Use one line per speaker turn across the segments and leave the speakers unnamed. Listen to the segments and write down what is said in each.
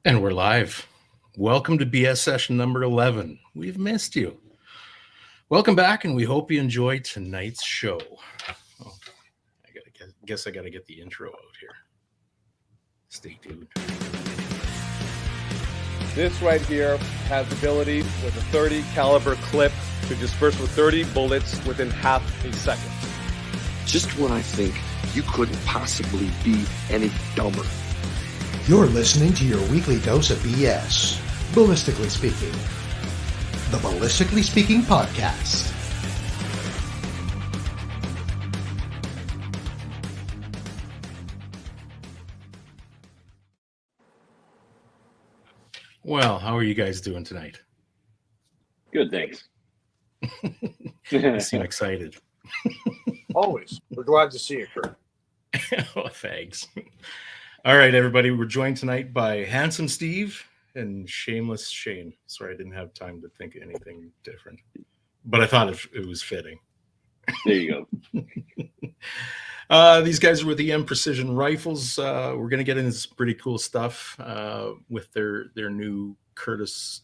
And we're live. Welcome to BS session number 11. We've missed you. Welcome back, and we hope you enjoyed tonight's show. Oh, I gotta get the intro out here. Stay tuned.
This right here has the ability with a 30 caliber clip to disperse with 30 bullets within half a second.
Just when I think you couldn't possibly be any dumber.
You're listening to your weekly dose of BS, Ballistically Speaking, the Ballistically Speaking podcast.
Well, how are you guys doing tonight?
Good, thanks.
You seem excited.
Always. We're glad to see you, Kurt.
Oh, thanks. All right, everybody. We're joined tonight by Handsome Steve and Shameless Shane. Sorry, I didn't have time to think of anything different, but I thought it was fitting.
There you go.
These guys are with EM Precision Rifles. We're going to get into some pretty cool stuff with their new Curtis,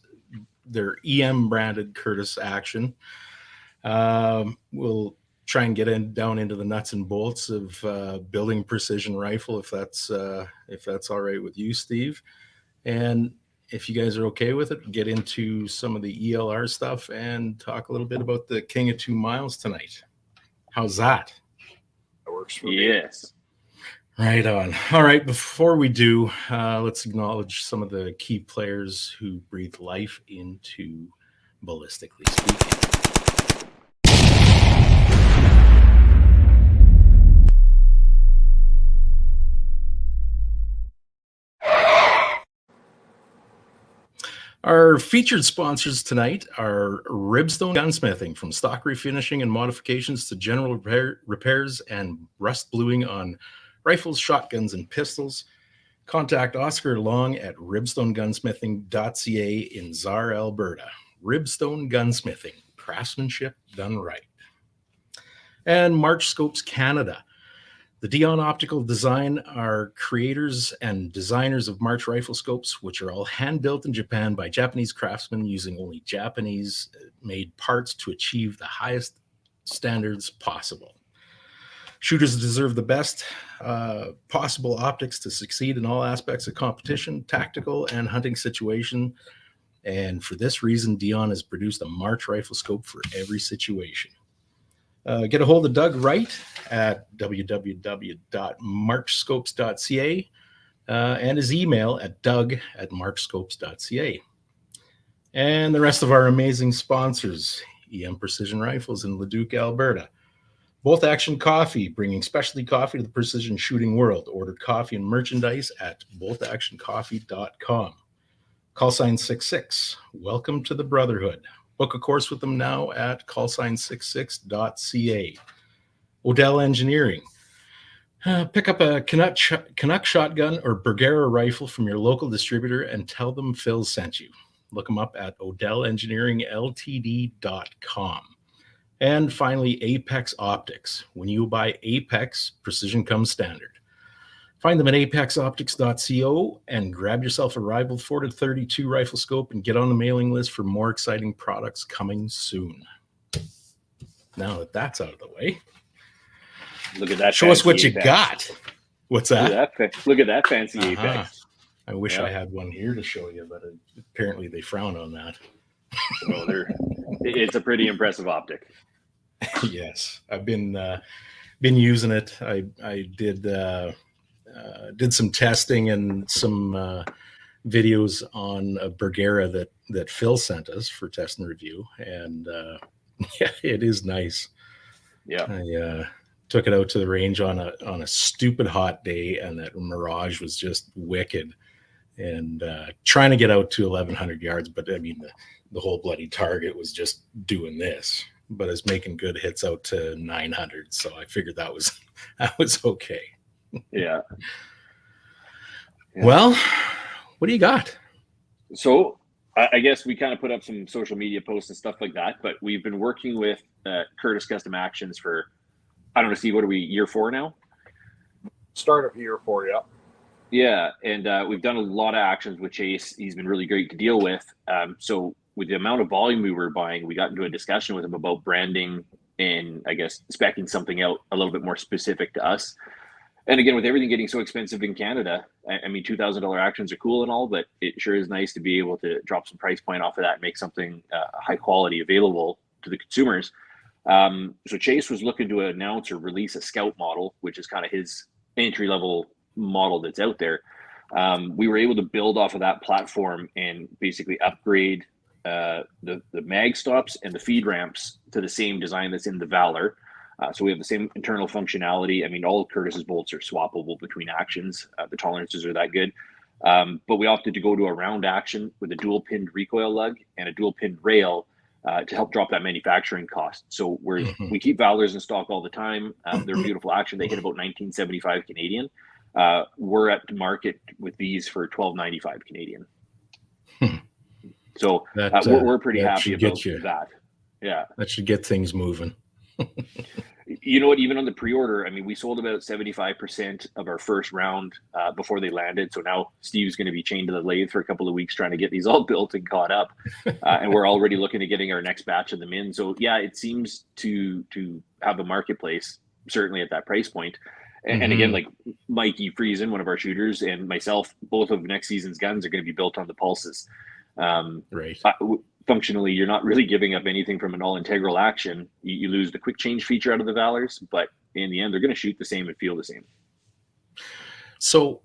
their EM branded Curtis action. We'll try and get down into the nuts and bolts of building precision rifle, if that's all right with you, Steve. And if you guys are okay with it, get into some of the ELR stuff and talk a little bit about the King of 2 Miles tonight. How's that?
That works for me.
Yes.
Right on. All right, before we do, let's acknowledge some of the key players who breathe life into Ballistically Speaking. Our featured sponsors tonight are Ribstone Gunsmithing, from stock refinishing and modifications to general repairs and rust bluing on rifles, shotguns, and pistols. Contact Oscar Long at ribstonegunsmithing.ca in Czar, Alberta. Ribstone Gunsmithing, craftsmanship done right. And March Scopes Canada. The Dion Optical Design are creators and designers of March rifle scopes, which are all hand-built in Japan by Japanese craftsmen using only Japanese-made parts to achieve the highest standards possible. Shooters deserve the best possible optics to succeed in all aspects of competition, tactical, and hunting situation. And for this reason, Dion has produced a March rifle scope for every situation. Get a hold of Doug Wright at www.marchscopes.ca and his email at doug@marchscopes.ca. And the rest of our amazing sponsors, EM Precision Rifles in Leduc, Alberta. Bolt Action Coffee, bringing specialty coffee to the precision shooting world. Order coffee and merchandise at boltactioncoffee.com. Call sign 66. Welcome to the Brotherhood. Book a course with them now at callsign66.ca. Odell Engineering. Pick up a Canuck shotgun or Bergara rifle from your local distributor and tell them Phil sent you. Look them up at odellengineeringltd.com. And finally, Apex Optics. When you buy Apex, precision comes standard. Find them at apexoptics.co and grab yourself a Rival 4-32 rifle scope and get on the mailing list for more exciting products coming soon. Now that that's out of the way,
Look at that.
show us what you
Apex.
got. What's that?
Look at that fancy Apex.
I wish I had one here to show you, but apparently they frown on that.
Well, it's a pretty impressive optic.
Yes, I've been using it. I did some testing and some videos on a Bergara that Phil sent us for test and review, and yeah, it is nice.
Yeah,
I took it out to the range on a stupid hot day, and that mirage was just wicked. And trying to get out to 1,100 yards, but I mean the whole bloody target was just doing this, but it's making good hits out to 900. So I figured that was okay.
yeah.
Well, what do you got?
So I guess we kind of put up some social media posts and stuff like that, but we've been working with Curtis Custom Actions for, I don't know, Steve, what are we, year 4 now?
Start of year 4, yeah.
Yeah, and we've done a lot of actions with Chase. He's been really great to deal with. So with the amount of volume we were buying, we got into a discussion with him about branding and I guess speccing something out a little bit more specific to us. And again, with everything getting so expensive in Canada, I mean, $2,000 actions are cool and all, but it sure is nice to be able to drop some price point off of that and make something high quality available to the consumers. So Chase was looking to announce or release a Scout model, which is kind of his entry level model that's out there. We were able to build off of that platform and basically upgrade the mag stops and the feed ramps to the same design that's in the Valor. So we have the same internal functionality. I mean, all of Curtis's bolts are swappable between actions. The tolerances are that good. But we opted to go to a round action with a dual pinned recoil lug and a dual pinned rail to help drop that manufacturing cost. So we keep Valors in stock all the time. They're a beautiful action. They hit about 1975 Canadian. We're at the market with these for 12.95 Canadian. So we're pretty happy about that. Yeah,
that should get things moving.
You know what? Even on the pre-order, I mean, we sold about 75% of our first round before they landed. So now Steve's going to be chained to the lathe for a couple of weeks trying to get these all built and caught up. And we're already looking at getting our next batch of them in. So yeah, it seems to have a marketplace, certainly at that price point. And again, like Mikey Friesen, one of our shooters, and myself, both of next season's guns are going to be built on the pulses.
Right.
Functionally, you're not really giving up anything from an all integral action. You lose the quick change feature out of the Valors, but in the end, they're going to shoot the same and feel the same.
So,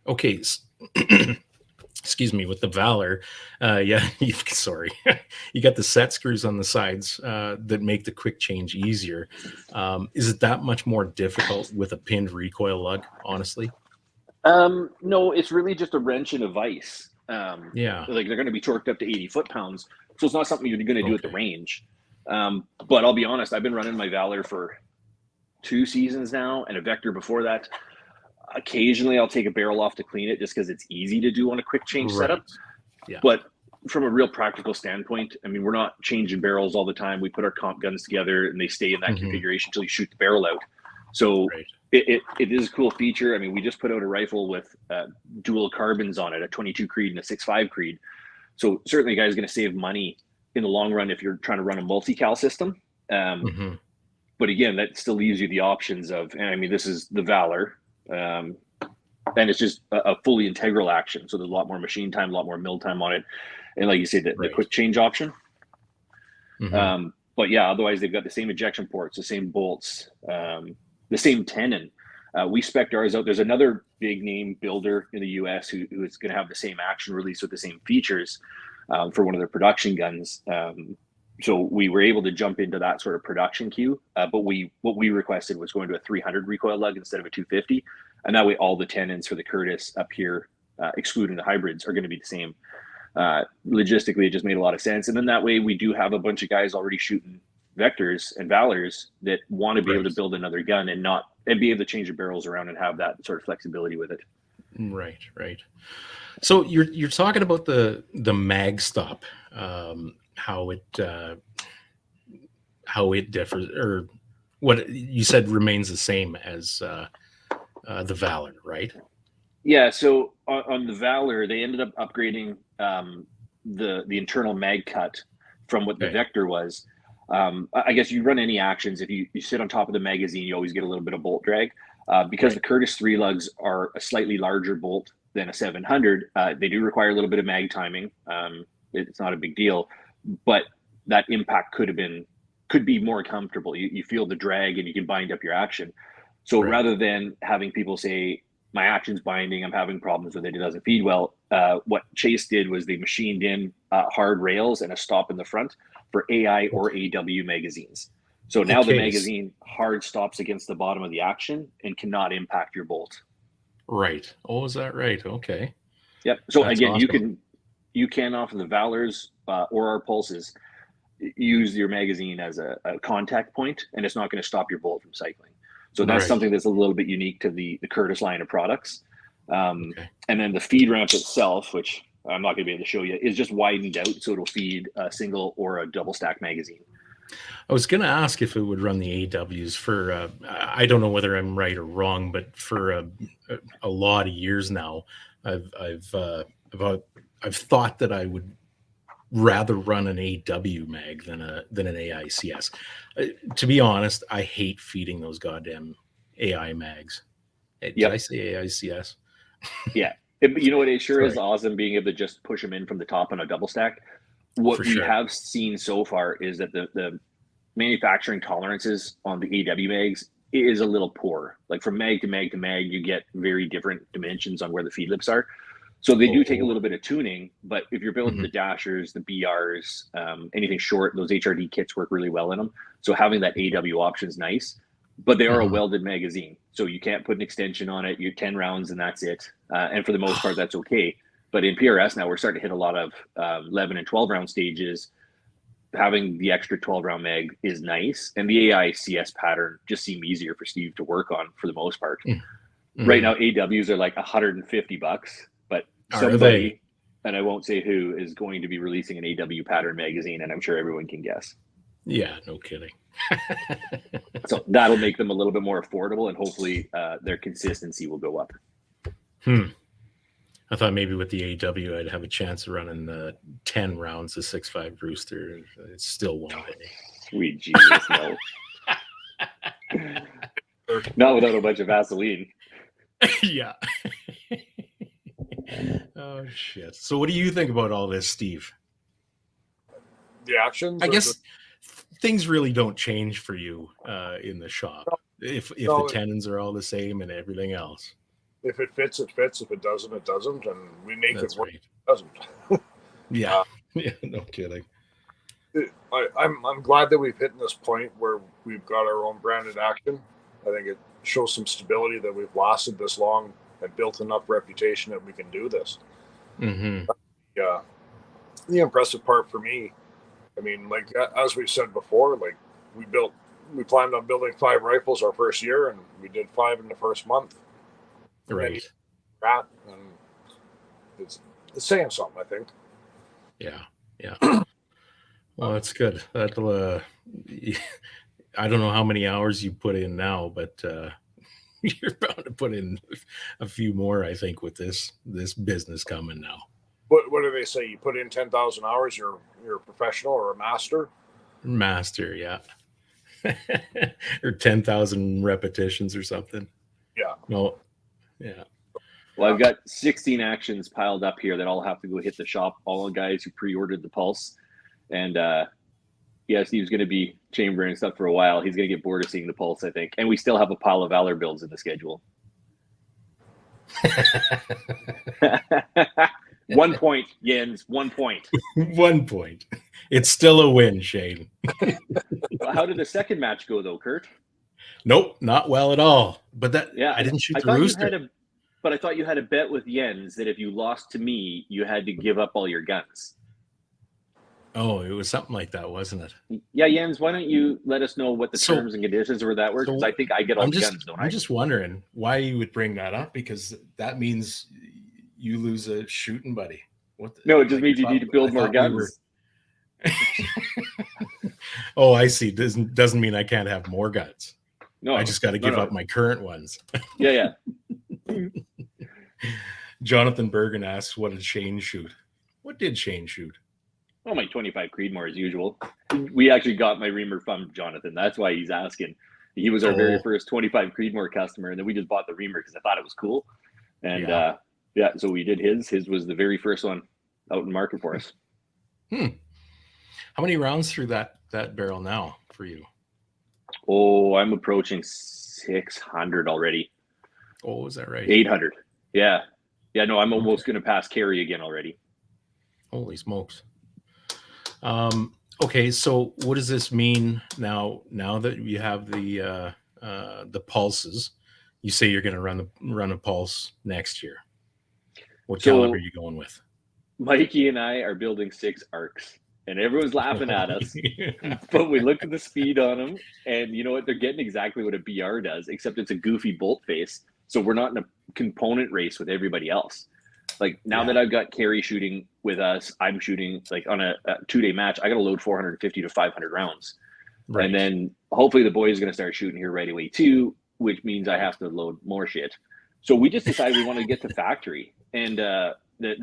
okay. Excuse me, with the Valor, sorry, you got the set screws on the sides that make the quick change easier. Is it that much more difficult with a pinned recoil lug, honestly?
No, it's really just a wrench and a vise. Like they're going to be torqued up to 80 foot-pounds, so it's not something you're going to do at the range. But I'll be honest, I've been running my Valor for 2 seasons now, and a Vector before that. Occasionally, I'll take a barrel off to clean it just because it's easy to do on a quick change setup.
Yeah.
But from a real practical standpoint, I mean, we're not changing barrels all the time. We put our comp guns together, and they stay in that configuration until you shoot the barrel out. So it is a cool feature. I mean, we just put out a rifle with dual carbons on it, a 22 Creed and a 6.5 Creed. So certainly, a guy's going to save money in the long run if you're trying to run a multi-cal system. But again, that still leaves you the options of, and I mean, this is the Valor. And it's just a fully integral action. So there's a lot more machine time, a lot more mill time on it. And like you said, the quick change option. But yeah, otherwise they've got the same ejection ports, the same bolts, the same tenon. We spec'd ours out. There's another big name builder in the US who is going to have the same action release with the same features for one of their production guns. So we were able to jump into that sort of production queue, but what we requested was going to a 300 recoil lug instead of a 250, and that way all the tenons for the Curtis up here, excluding the hybrids, are going to be the same. Logistically, it just made a lot of sense, and then that way we do have a bunch of guys already shooting Vectors and Valors that want to be able to build another gun and be able to change the barrels around and have that sort of flexibility with it.
Right. So you're talking about the mag stop. How it differs, or what you said remains the same as the Valor, right?
Yeah. So on the Valor, they ended up upgrading the internal mag cut from what the Vector was. I guess you run any actions. If you sit on top of the magazine, you always get a little bit of bolt drag because the Curtis 3 lugs are a slightly larger bolt than a 700. They do require a little bit of mag timing. It's not a big deal. But that impact could be more comfortable. You feel the drag and you can bind up your action. So rather than having people say, my action's binding, I'm having problems with it, it doesn't feed well, what Chase did was they machined in hard rails and a stop in the front for AI or AW magazines. So now the magazine hard stops against the bottom of the action and cannot impact your bolt.
Right. Oh, is that right? Okay.
Yep. So that's again, awesome. You can off of the Valors or our pulses use your magazine as a contact point, and it's not going to stop your bolt from cycling. So that's something that's a little bit unique to the Curtis line of products. And then the feed ramp itself, which I'm not going to be able to show you, is just widened out so it'll feed a single or a double stack magazine.
I was going to ask if it would run the AWs for, I don't know whether I'm right or wrong, but for a lot of years now, I've thought that I would rather run an AW mag than an AICS. To be honest, I hate feeding those goddamn AI mags. Did I say AICS?
Yeah. You know what? It sure is
Sorry.
awesome being able to just push them in from the top on a double stack. What
For
we
sure.
have seen so far is that the manufacturing tolerances on the AW mags is a little poor. Like from mag to mag to mag, you get very different dimensions on where the feed lips are. So they do take a little bit of tuning, but if you're building the dashers, the BRs, anything short, those HRD kits work really well in them. So having that AW option is nice, but they are a welded magazine. So you can't put an extension on it. You're 10 rounds and that's it. And for the most part, that's okay. But in PRS now, we're starting to hit a lot of 11 and 12 round stages. Having the extra 12 round mag is nice. And the AICS pattern just seemed easier for Steve to work on for the most part. Right now, AWs are like $150, but somebody, and I won't say who, is going to be releasing an AW pattern magazine, and I'm sure everyone can guess.
Yeah, no kidding.
So that'll make them a little bit more affordable, and hopefully their consistency will go up.
I thought maybe with the AW I'd have a chance of running the 10 rounds of 6.5 Rooster. It still won't.
Sweet Jesus, no. Not without a bunch of Vaseline.
Yeah. Oh, shit. So what do you think about all this, Steve?
The actions?
I guess things really don't change for you in the shop. If the tenons are all the same and everything else.
If it fits, it fits. If it doesn't, it doesn't. And we make
That's
it work.
right.
It doesn't.
Yeah. Yeah, no kidding.
I'm glad that we've hit this point where we've got our own branded action. I think it shows some stability that we've lasted this long and built enough reputation that we can do this. Yeah. The impressive part for me, I mean, like as we've said before, like we planned on building 5 rifles our first year, and we did 5 in the first month.
Right.
And it's saying something, I think.
Yeah. Well, that's good. That'll I don't know how many hours you put in now, but you're bound to put in a few more, I think, with this business coming now.
What do they say? You put in 10,000 hours, you're a professional or a master?
Master, yeah. Or 10,000 repetitions or something.
Yeah.
No. Yeah.
Well, I've got 16 actions piled up here that I'll have to go hit the shop. All the guys who pre-ordered the Pulse. And Steve's going to be chambering stuff for a while. He's going to get bored of seeing the Pulse, I think. And we still have a pile of Valor builds in the schedule. 1 point, Jens. 1 point.
1 point. It's still a win, Shane.
Well, how did the second match go, though, Kurt?
Nope, not well at all. But I didn't shoot the Rooster.
But I thought you had a bet with Jens that if you lost to me, you had to give up all your guns.
Oh, it was something like that, wasn't it?
Yeah, Jens, why don't you let us know what the terms and conditions were that were? Because I think I get all the guns, don't I?
I'm just wondering why you would bring that up, because that means you lose a shooting buddy.
No, it just means you need to build more guns.
Oh, I see. Doesn't mean I can't have more guns.
No,
I just got to give up my current ones.
Yeah.
Jonathan Bergen asks, what did Shane shoot? What did Shane shoot?
Oh, my 25 Creedmoor as usual. We actually got my Reamer from Jonathan. That's why he's asking. He was our very first 25 Creedmoor customer, and then we just bought the Reamer because I thought it was cool. And so we did his. His was the very first one out in market for us.
How many rounds through that barrel now for you?
Oh, I'm approaching 600 already.
Oh, is that right?
800. Yeah. No, I'm almost going to pass Carrie again already.
Holy smokes. Okay, so what does this mean now that you have the pulses? You say you're going to run a pulse next year. What caliber are you going with?
Mikey and I are building 6 arcs, and everyone's laughing at us. But we looked at the speed on them, and you know what? They're getting exactly what a BR does, except it's a goofy bolt face. So we're not in a component race with everybody else. Like now that I've got Carrie shooting with us, I'm shooting like on a 2-day match. I got to load 450 to 500 rounds.
Right.
And then hopefully the boys are going to start shooting here right away too, which means I have to load more shit. So we just decided we want to get to factory, and the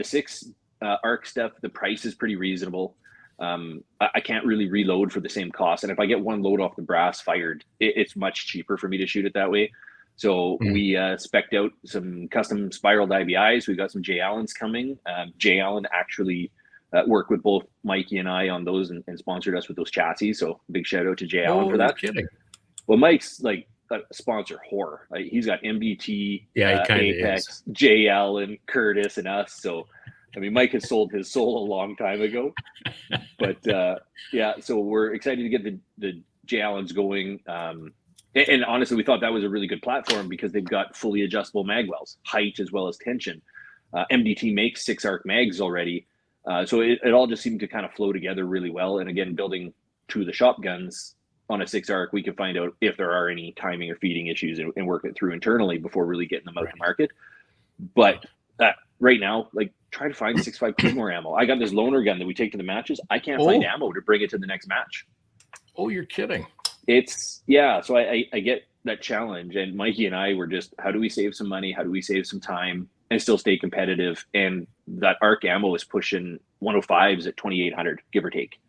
6 arc stuff, the price is pretty reasonable. I can't really reload for the same cost, and if I get one load off the brass fired, it's much cheaper for me to shoot it that way. So we spec'd out some custom spiraled IBIs. We got some J Allens coming. J Allen actually worked with both Mikey and I on those and sponsored us with those chassis. So big shout out to J Allen for that.
Kidding.
Well, Mike's like a sponsor whore. Like, he's got MBT,
Yeah, he kind of
Apex,
is.
J Allen, Curtis, and us. So I mean, Mike has sold his soul a long time ago. But yeah, so we're excited to get the J Allens going. And honestly, we thought that was a really good platform because they've got fully adjustable mag wells, height as well as tension. MDT makes 6 arc mags already. So it all just seemed to kind of flow together really well. And again, building 2 of the shotguns on a 6 arc, we can find out if there are any timing or feeding issues and work it through internally before really getting them out to market. But right now, like, try to find 6.5 Creedmoor ammo. I got this loaner gun that we take to the matches. I can't find ammo to bring it to the next match.
Oh, you're kidding.
So I get that challenge, and Mikey and I were just, how do we save some money? How do we save some time and still stay competitive? And that arc ammo is pushing 105s at 2,800, give or take.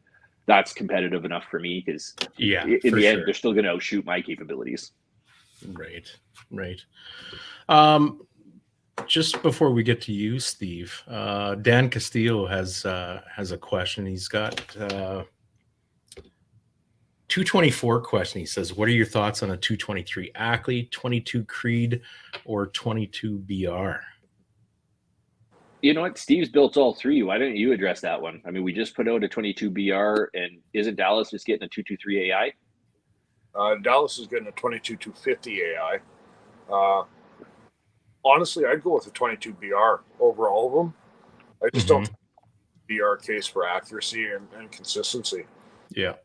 That's competitive enough for me because in the end, they're still going to outshoot my capabilities.
Right. Just before we get to you, Steve, Dan Castillo has a question. He's got 224 question. He says, what are your thoughts on a 223 Ackley, 22 Creed, or 22 BR?
You know what? Steve's built all 3. Why don't you address that one? I mean, we just put out a 22 BR, and isn't Dallas just getting a 223 AI?
Dallas is getting a 22 250 AI. Honestly, I'd go with a 22 BR over all of them. I just don't think BR case for accuracy and consistency.
Yeah.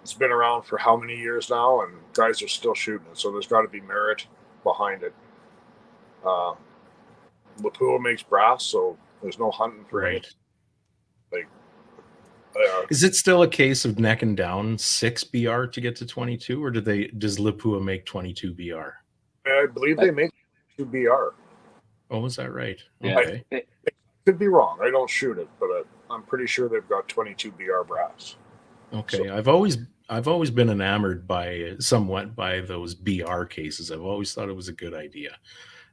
It's been around for how many years now, and guys are still shooting it, so there's got to be merit behind it. Lapua makes brass, so there's no hunting for it. Like,
is it still a case of neck and down 6 BR to get to 22, or does Lapua make 22 BR?
I believe they make 2 BR.
Oh, is that right?
Yeah.
Okay.
I could be wrong. I don't shoot it, but I'm pretty sure they've got 22 BR brass.
Okay. So, I've always been enamored somewhat by those BR cases. I've always thought it was a good idea.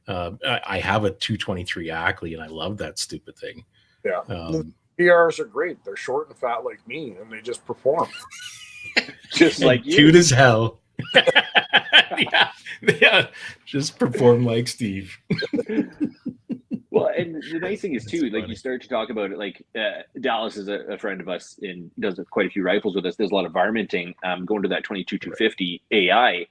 I have a 223 Ackley, and I love that stupid thing.
Yeah. BRs are great. They're short and fat like me, and they just perform.
Just like you.
Cute as hell. Yeah. Just perform like Steve.
Well, and the nice thing is too, like, you start to talk about it, like Dallas is a friend of us and does quite a few rifles with us. There's a lot of varminting. Going to that 22 250 AI.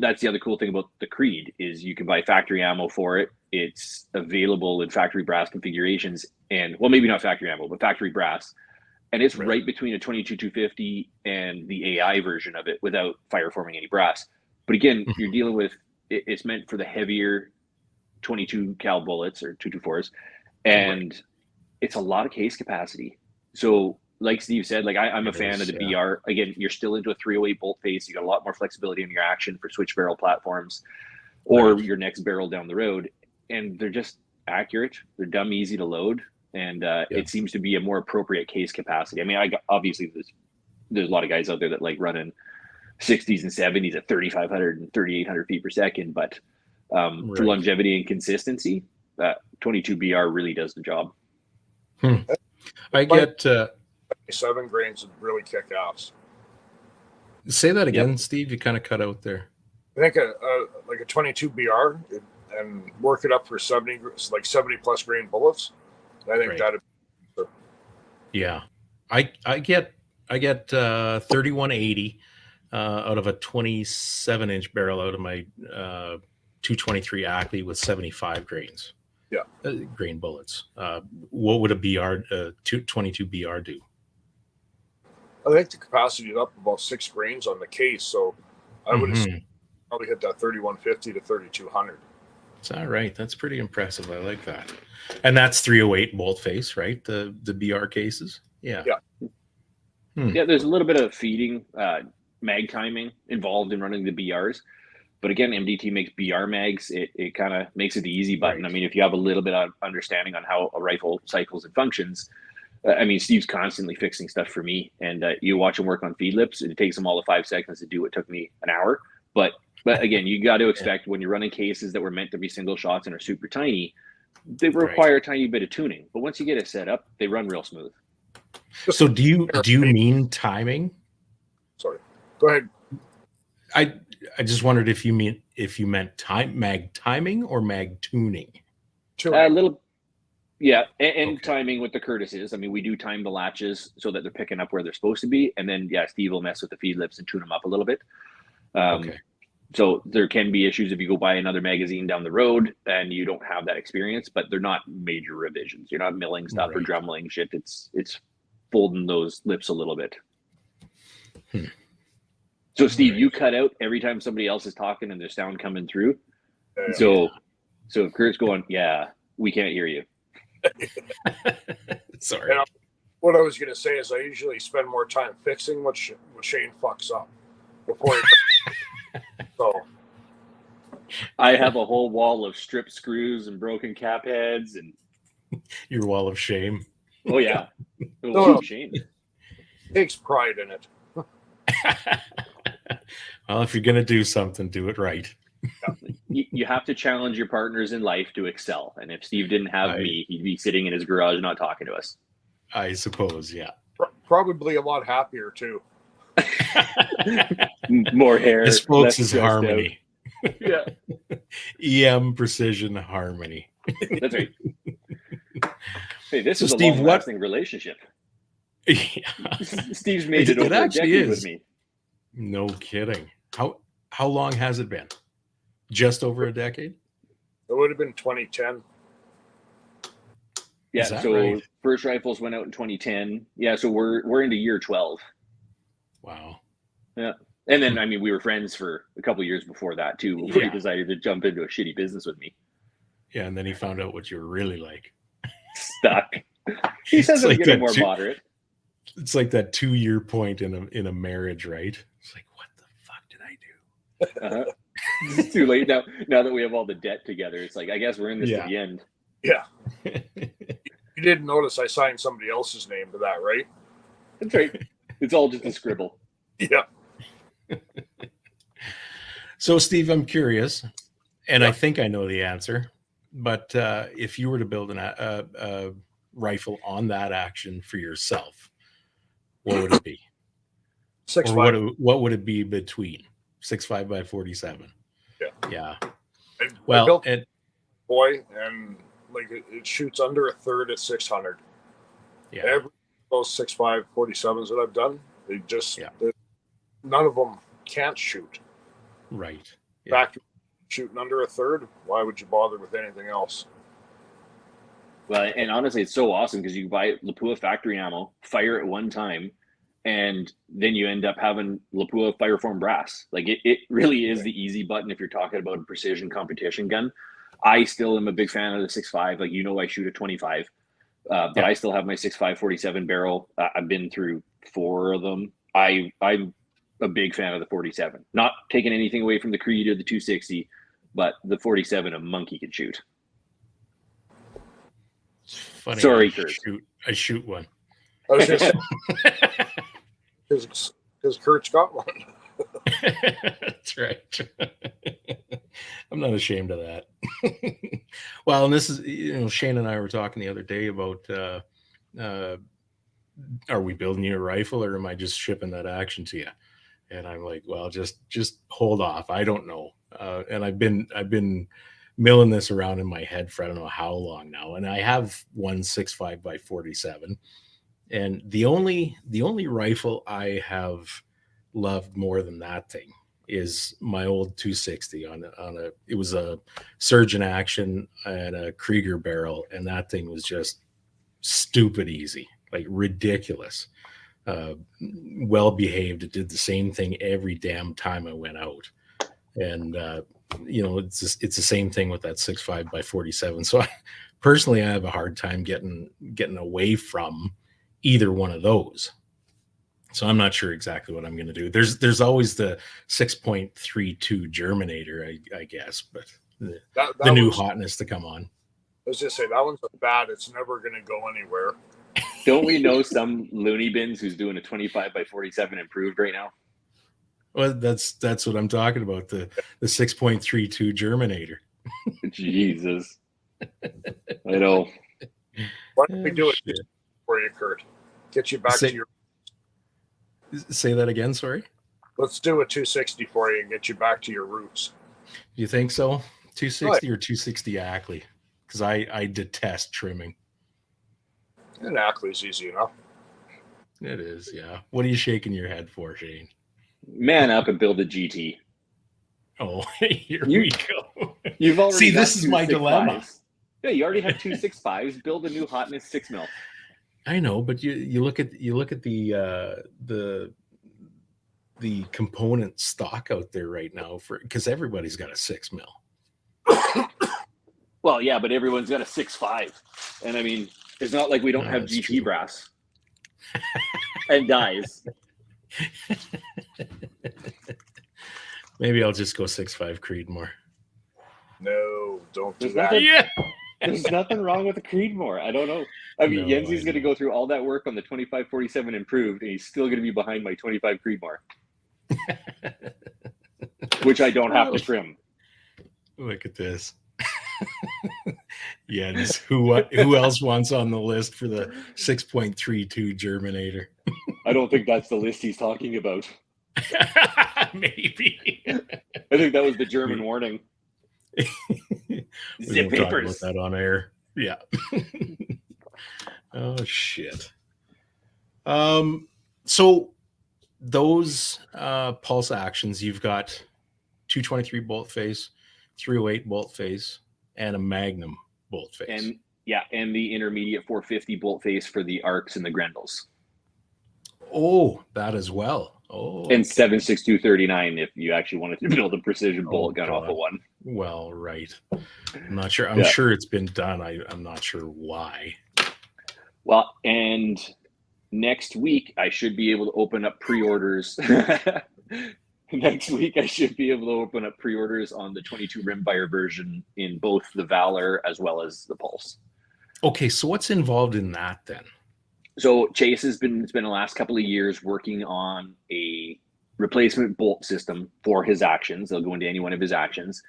That's the other cool thing about the Creed is you can buy factory ammo for it. It's available in factory brass configurations, and well, maybe not factory ammo, but factory brass. And it's right between a 22 250 and the AI version of it without fireforming any brass. But again, you're dealing with, it's meant for the heavier 22 cal bullets or 224s, and it's a lot of case capacity. So like Steve said, like I'm a fan of the BR. Again, you're still into a 308 bolt face. You got a lot more flexibility in your action for switch barrel platforms or your next barrel down the road. And they're just accurate. They're dumb easy to load. And it seems to be a more appropriate case capacity. I mean, obviously there's a lot of guys out there that like running 60s and 70s at 3,500 and 3,800 feet per second. But for longevity and consistency, 22 BR really does the job.
I get
7 grains would really kick ass.
Say that again, Steve. You kind of cut out there.
I think like a 22 BR and work it up for 70 plus grain bullets. I think that'd.
Yeah, I get 3180 out of a 27-inch barrel out of my 223 Ackley with 75 grains. Yeah, grain bullets. What would a 22 BR do?
I think the capacity is up about 6 grains on the case, so I would probably hit that 3150 to 3200.
Is that right? That's pretty impressive. I like that. And that's 308 bolt face, right? The BR cases. Yeah.
Yeah, there's a little bit of feeding, mag timing involved in running the BRs. But again, MDT makes BR mags. It kind of makes it the easy button.
Right.
I mean, if you have a little bit of understanding on how a rifle cycles and functions, I mean, Steve's constantly fixing stuff for me. And you watch him work on feed lips, and it takes him all of 5 seconds to do what took me an hour. But again, you got to expect when you're running cases that were meant to be single shots and are super tiny, they require a tiny bit of tuning. But once you get it set up, they run real smooth.
So do you mean timing?
Sorry, go ahead.
I just wondered if you meant mag timing or mag tuning.
A little, yeah, and timing with the Curtises. I mean, we do time the latches so that they're picking up where they're supposed to be, and then Steve will mess with the feed lips and tune them up a little bit. So there can be issues if you go buy another magazine down the road and you don't have that experience, but they're not major revisions. You're not milling stuff or drumling shit. It's folding those lips a little bit. So Steve, you cut out every time somebody else is talking and there's sound coming through. So Kurt's going, yeah, we can't hear you.
Sorry.
And what I was going to say is I usually spend more time fixing what Shane fucks up before so
I have a whole wall of stripped screws and broken cap heads and
your wall of shame.
Oh yeah.
No.
Shame.
Takes pride in it.
Well, if you're going to do something, do it right.
You have to challenge your partners in life to excel. And if Steve didn't have me, he'd be sitting in his garage not talking to us.
I suppose, yeah.
Probably a lot happier too.
More hair.
This, folks, is harmony.
Yeah.
EM precision harmony.
That's right. Hey, this is
Steve,
a long-lasting relationship.
Yeah.
Steve's made it over a decade with me.
No kidding. How long has it been? Just over a decade?
It would have been 2010.
Yeah, so right? First rifles went out in 2010. Yeah, so we're into year 12.
Wow.
Yeah. And then, I mean, we were friends for a couple of years before that, too, before he decided to jump into a shitty business with me.
Yeah, and then he found out what you were really like.
Stuck. He says it's getting more moderate.
It's like that 2-year point in a marriage, right? It's like, what the fuck did I do?
It's too late now. Now that we have all the debt together, it's like, I guess we're in this to the end.
Yeah. You didn't notice I signed somebody else's name to that, right?
That's right. It's all just a scribble.
Yeah.
So, Steve, I'm curious, and I think I know the answer, but if you were to build a rifle on that action for yourself, what would it be?
6.5.
What would it be between 6.5 by 47? Yeah.
I built and like it shoots under a third at 600.
Yeah.
Every those 6.5 47s that I've done, they just none of them can't shoot.
Right.
Back shooting under a third. Why would you bother with anything else?
Well, and honestly, it's so awesome because you buy Lapua factory ammo, fire it one time, and then you end up having Lapua Fireform brass. Like it really is the easy button if you're talking about a precision competition gun. I still am a big fan of the 6.5. Like, I shoot a 25, but I still have my 6.5 47 barrel. I've been through 4 of them. I'm a big fan of the 47. Not taking anything away from the Creed or the 260, but the 47 a monkey can shoot.
Funny.
Sorry, Kurt.
I shoot one.
I was just because Kurt's got one.
That's right. I'm not ashamed of that. Well, and this is, Shane and I were talking the other day about are we building you a rifle or am I just shipping that action to you? And I'm like, well, just hold off. I don't know. And I've been milling this around in my head for I don't know how long now. And I have one 6.5 by 47. And the only rifle I have loved more than that thing is my old 260 it was a surgeon action and a Krieger barrel, and that thing was just stupid easy, like ridiculous. Well behaved. It did the same thing every damn time I went out. And it's the same thing with that 6.5 by 47. So personally I have a hard time getting away from either one of those. So I'm not sure exactly what I'm going to do. There's always the 6.32 germinator, I guess, but the new hotness to come on.
I was just saying, that one's bad. It's never going to go anywhere.
Don't we know some loony bins who's doing a 25 by 47 improved right now?
Well, that's what I'm talking about. The 6.32 germinator.
Jesus. I know.
Why don't we do it for you, Kurt? Get you back to your...
Say that again, sorry?
Let's do a 260 for you and get you back to your roots.
Do you think so? 260 or 260 Ackley? Because I detest trimming.
And Ackley's easy enough.
It is, yeah. What are you shaking your head for, Shane?
Man up and build a GT.
Oh, here we go.
You've already
see. This is my dilemma.
Yeah, you already have 2 6.5s. Build a new hotness 6 mil.
I know, but you look at the component stock out there right now because everybody's got a 6 mil.
Well, yeah, but everyone's got a 6.5, and I mean, it's not like we don't have GT brass and dies.
Maybe I'll just go 6.5 Creedmoor.
No, don't do that.
There's nothing wrong with the Creedmoor. I don't know. I mean, Yenzi's going to go through all that work on the 2547 improved, and he's still going to be behind my 25 Creedmoor, which I don't have to trim.
Look at this. Jens, who else wants on the list for the 6.32 germinator?
I don't think that's the list he's talking about.
Maybe.
I think that was the German warning.
Zip papers. Talk about that on air. Yeah. Oh shit. So those pulse actions, you've got 223 bolt face, 308 bolt face, and a Magnum bolt face.
And the intermediate 450 bolt face for the arcs and the Grendels.
Oh, that as well. Oh,
and 7.6239 if you actually wanted to build a precision bolt gun off of one.
Well, right. I'm not sure. I'm sure it's been done. I'm not sure why.
Well, and next week I should be able to open up pre-orders. Next week I should be able to open up pre-orders on the 22 Rimfire version in both the Valor as well as the Pulse.
Okay, so what's involved in that then?
So Chase has been the last couple of years working on a replacement bolt system for his actions. They'll go into any one of his actions.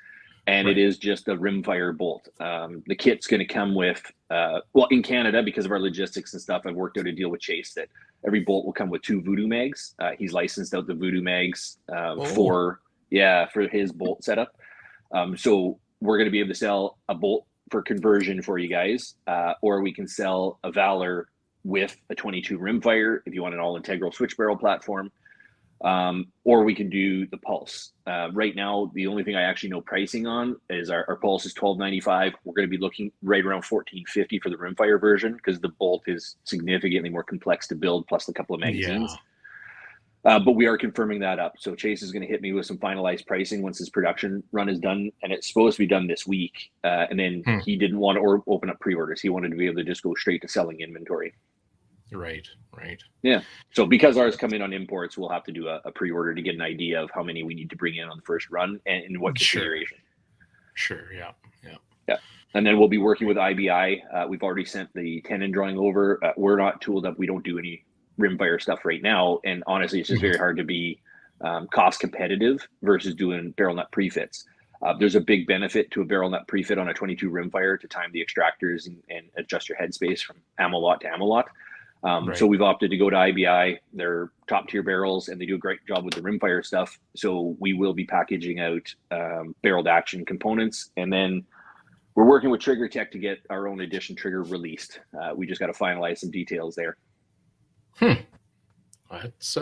And It is just a Rimfire bolt. The kit's going to come with, in Canada, because of our logistics and stuff, I've worked out a deal with Chase that every bolt will come with 2 Voodoo mags. He's licensed out the Voodoo mags for his bolt setup. So we're going to be able to sell a bolt for conversion for you guys, or we can sell a Valor with a 22 Rimfire if you want an all integral switch barrel platform, or we can do the Pulse. Right now, the only thing I actually know pricing on is our Pulse is $12.95. We're going to be looking right around $14.50 for the Rimfire version because the bolt is significantly more complex to build, plus a couple of magazines. But we are confirming that up. So Chase is going to hit me with some finalized pricing once his production run is done, and it's supposed to be done this week. And then he didn't want to open up pre-orders. He wanted to be able to just go straight to selling inventory.
Right.
Yeah. So because ours come in on imports, we'll have to do a pre-order to get an idea of how many we need to bring in on the first run and in what configuration.
Sure. Yeah.
And then we'll be working with IBI. We've already sent the tenon drawing over. We're not tooled up. We don't do any Rimfire stuff right now. And honestly, it's just very hard to be cost competitive versus doing barrel nut prefits. There's a big benefit to a barrel nut prefit on a 22 Rimfire to time the extractors and adjust your headspace from ammo lot to ammo lot. So we've opted to go to IBI. They're top tier barrels and they do a great job with the Rimfire stuff. So we will be packaging out barreled action components. And then we're working with Trigger Tech to get our own edition trigger released. We just got to finalize some details there.
That's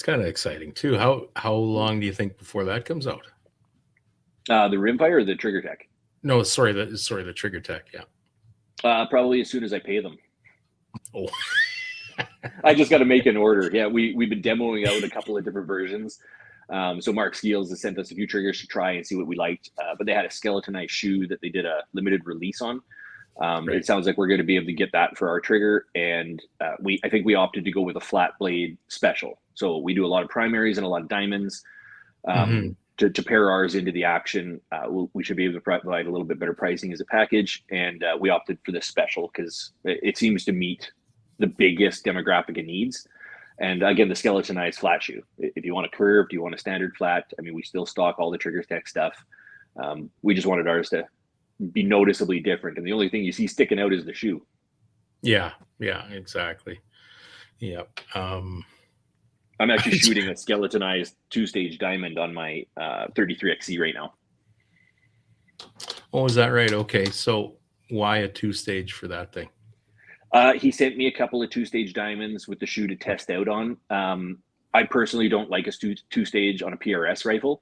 kind of exciting too. How long do you think before that comes out?
The Rimfire or the Trigger Tech?
No, sorry, the Trigger Tech. Yeah.
Probably as soon as I pay them.
Oh.
I just got to make an order. Yeah, we've been demoing out a couple of different versions. So Mark Skeels has sent us a few triggers to try and see what we liked. But they had a skeletonized shoe that they did a limited release on. It sounds like we're going to be able to get that for our trigger, and I think we opted to go with a flat blade special. So we do a lot of primaries and a lot of diamonds. To pair ours into the action, we should be able to provide a little bit better pricing as a package, and we opted for this special because it seems to meet the biggest demographic it needs. And again, the skeletonized flat shoe. If you want a curve, do you want a standard flat? I mean, we still stock all the Trigger Tech stuff. We just wanted ours to be noticeably different, and the only thing you see sticking out is the shoe.
Yeah, exactly. Yep.
I'm actually shooting a skeletonized 2-stage diamond on my 33XC right now.
Oh, is that right? Okay, so why a 2-stage for that thing?
He sent me a couple of 2-stage diamonds with the shoe to test out on. I personally don't like a 2-stage on a PRS rifle,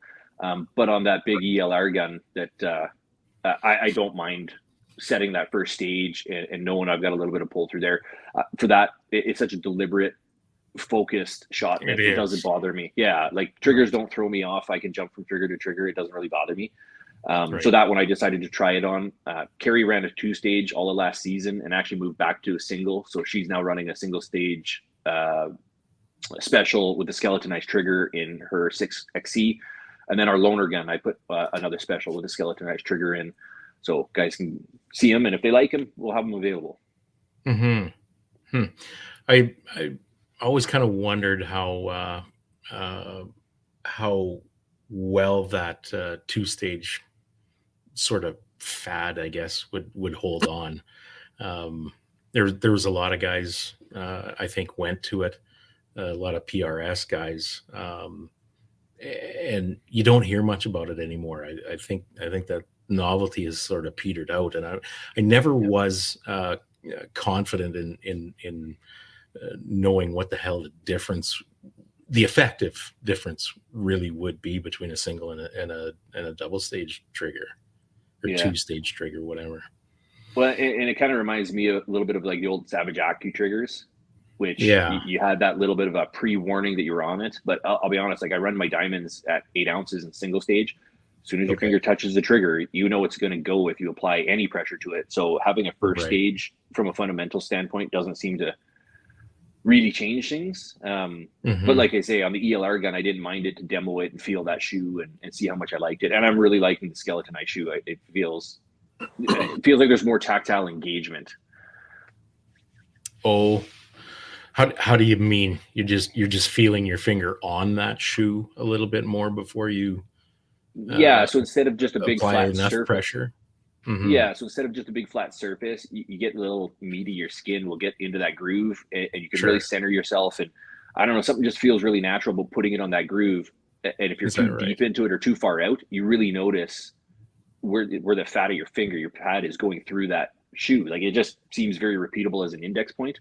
but on that big ELR gun, that I don't mind setting that first stage and knowing I've got a little bit of pull through there. For that, it's such a deliberate, focused shot that it doesn't bother me. Yeah, like triggers don't throw me off. I can jump from trigger to trigger. It doesn't really bother me. So that one I decided to try it on. Carrie ran a 2-stage all of last season and actually moved back to a single. So she's now running a single stage special with the skeletonized trigger in her 6XC. And then our loaner gun, I put another special with a skeletonized trigger in. So guys can see them, and if they like them, we'll have them available.
I always kind of wondered how well that 2-stage sort of fad, I guess, would hold on. There was a lot of guys I think went to it, a lot of PRS guys, and you don't hear much about it anymore. I think that novelty has sort of petered out, and I never was confident in knowing what the hell the effective difference really would be between a single and a double stage trigger or 2-stage trigger, whatever.
Well, and it kind of reminds me a little bit of like the old Savage Actu triggers, which you had that little bit of a pre-warning that you were on it. But I'll be honest, like I run my diamonds at 8 ounces in single stage. As soon as your finger touches the trigger, you know it's going to go if you apply any pressure to it. So having a first stage from a fundamental standpoint doesn't seem to really change things. But like I say, on the ELR gun, I didn't mind it to demo it and feel that shoe and see how much I liked it. And I'm really liking the skeletonized shoe. It feels like there's more tactile engagement.
Oh, how do you mean? You're just feeling your finger on that shoe a little bit more before you
so instead of just a big flat surface
pressure.
So instead of just a big flat surface, you get a little meat of your skin will get into that groove, and you can really center yourself. And I don't know, something just feels really natural about putting it on that groove. And if you're too deep into it or too far out, you really notice where the fat of your finger, your pad, is going through that shoe. Like it just seems very repeatable as an index point.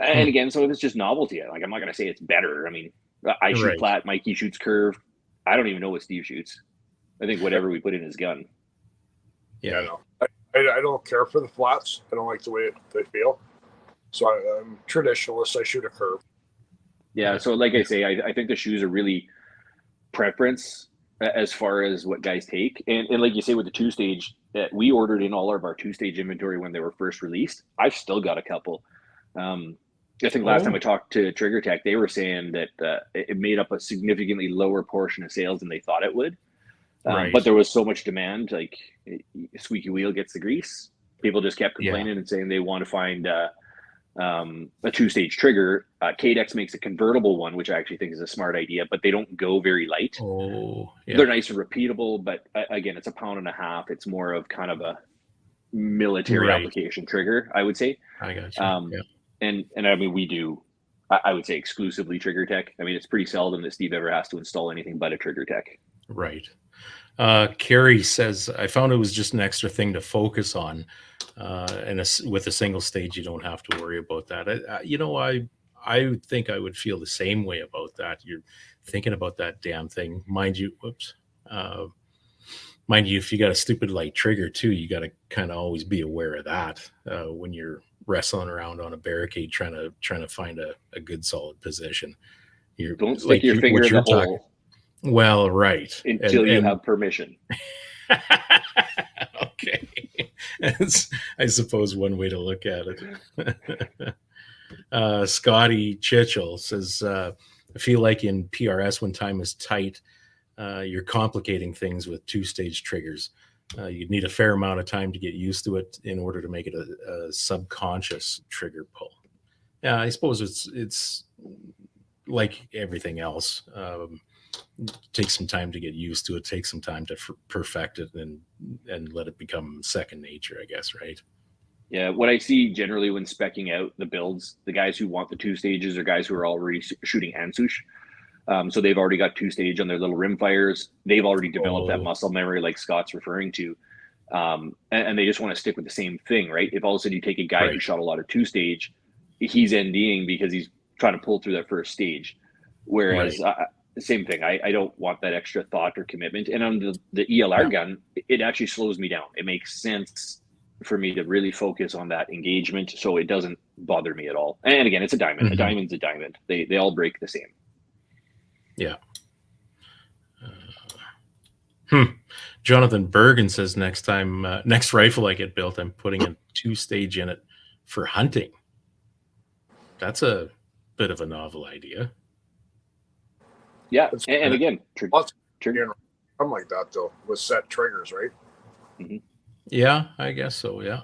And again, some of it's just novelty. Like I'm not going to say it's better. I mean, I shoot flat, Mikey shoots curve. I don't even know what Steve shoots. I think whatever we put in his gun.
Yeah, no. I don't care for the flats. I don't like the way they feel. So I'm traditionalist. I shoot a curve.
Yeah, so like I say, I think the shoes are really preference as far as what guys take. And like you say with the 2-stage, we ordered in all of our 2-stage inventory when they were first released. I've still got a couple. I think last time I talked to Trigger Tech, they were saying that it made up a significantly lower portion of sales than they thought it would. But there was so much demand, like squeaky wheel gets the grease. People just kept complaining and saying they want to find a 2-stage trigger. KDEX makes a convertible one, which I actually think is a smart idea, but they don't go very light. They're nice and repeatable, but again, it's 1.5 pounds. It's more of kind of a military application trigger, I would say.
I got you.
And I mean, we do, I would say, exclusively Trigger Tech. I mean, it's pretty seldom that Steve ever has to install anything but a Trigger Tech.
Right. Carrie says, I found it was just an extra thing to focus on. And with a single stage, you don't have to worry about that. I think I would feel the same way about that. You're thinking about that damn thing. Mind you, if you got a stupid light trigger too, you got to kind of always be aware of that when you're wrestling around on a barricade trying to find a good solid position.
Don't stick your finger in the hole.
Well, right.
Until you have permission.
Okay. It's, I suppose, one way to look at it. Scotty Chichel says, I feel like in PRS when time is tight, you're complicating things with two-stage triggers. You'd need a fair amount of time to get used to it in order to make it a subconscious trigger pull. Yeah, I suppose it's like everything else. Take some time to get used to it. Take some time to perfect it, and let it become second nature, I guess, right?
Yeah, what I see generally when speccing out the builds, the guys who want the two stages are guys who are already shooting Ansouche. So they've already got two stage on their little rimfires. They've already developed that muscle memory like Scott's referring to. And they just want to stick with the same thing, right? If all of a sudden you take a guy who shot a lot of two stage, he's NDing because he's trying to pull through that first stage. Whereas same thing, I don't want that extra thought or commitment. And on the ELR gun, it actually slows me down. It makes sense for me to really focus on that engagement so it doesn't bother me at all. And again, it's a diamond. Mm-hmm. A diamond's a diamond. They all break the same.
Yeah. Jonathan Bergen says next rifle I get built, I'm putting a two-stage in it for hunting. That's a bit of a novel idea.
Yeah, and again,
something like that though with set triggers, right?
Mm-hmm.
Yeah, I guess so. Yeah.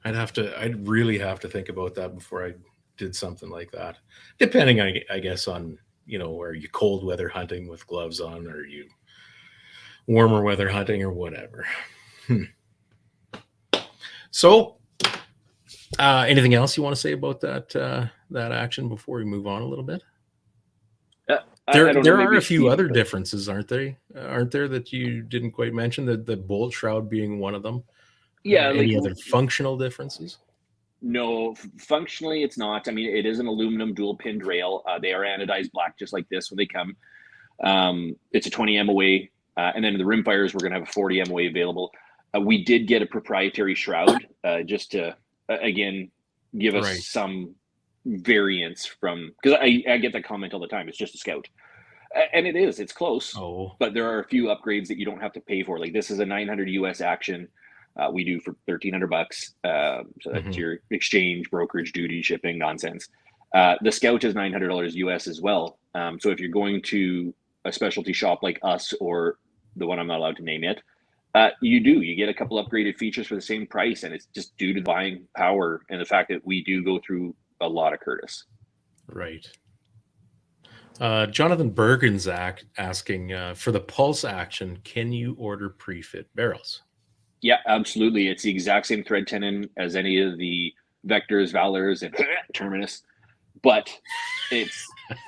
I'd really have to think about that before I did something like that. Depending, I guess, on, are you cold weather hunting with gloves on, or are you warmer weather hunting, or whatever. So, anything else you want to say about that action before we move on a little bit? There are a few other differences, aren't there, that you didn't quite mention? The bolt shroud being one of them.
Yeah.
Any other functional differences?
No, functionally it's not. I mean, it is an aluminum dual pinned rail. They are anodized black, just like this when they come. It's a 20 MOA. And then the Rimfires, we're going to have a 40 MOA available. We did get a proprietary shroud just to, again, give us some variance from, because I get that comment all the time. It's just a Scout. And it's close, but there are a few upgrades that you don't have to pay for. Like this is a 900 US action. We do for $1,300. So that's your exchange, brokerage, duty, shipping, nonsense. The Scout is $900 US as well. So if you're going to a specialty shop like us or the one I'm not allowed to name yet, you get a couple upgraded features for the same price. And it's just due to buying power and the fact that we do go through a lot of Curtis.
Right. Jonathan Bergen's asking, for the pulse action, can you order pre-fit barrels?
Yeah, absolutely. It's the exact same thread tenon as any of the Vectors, Valors, and Terminus. But it's,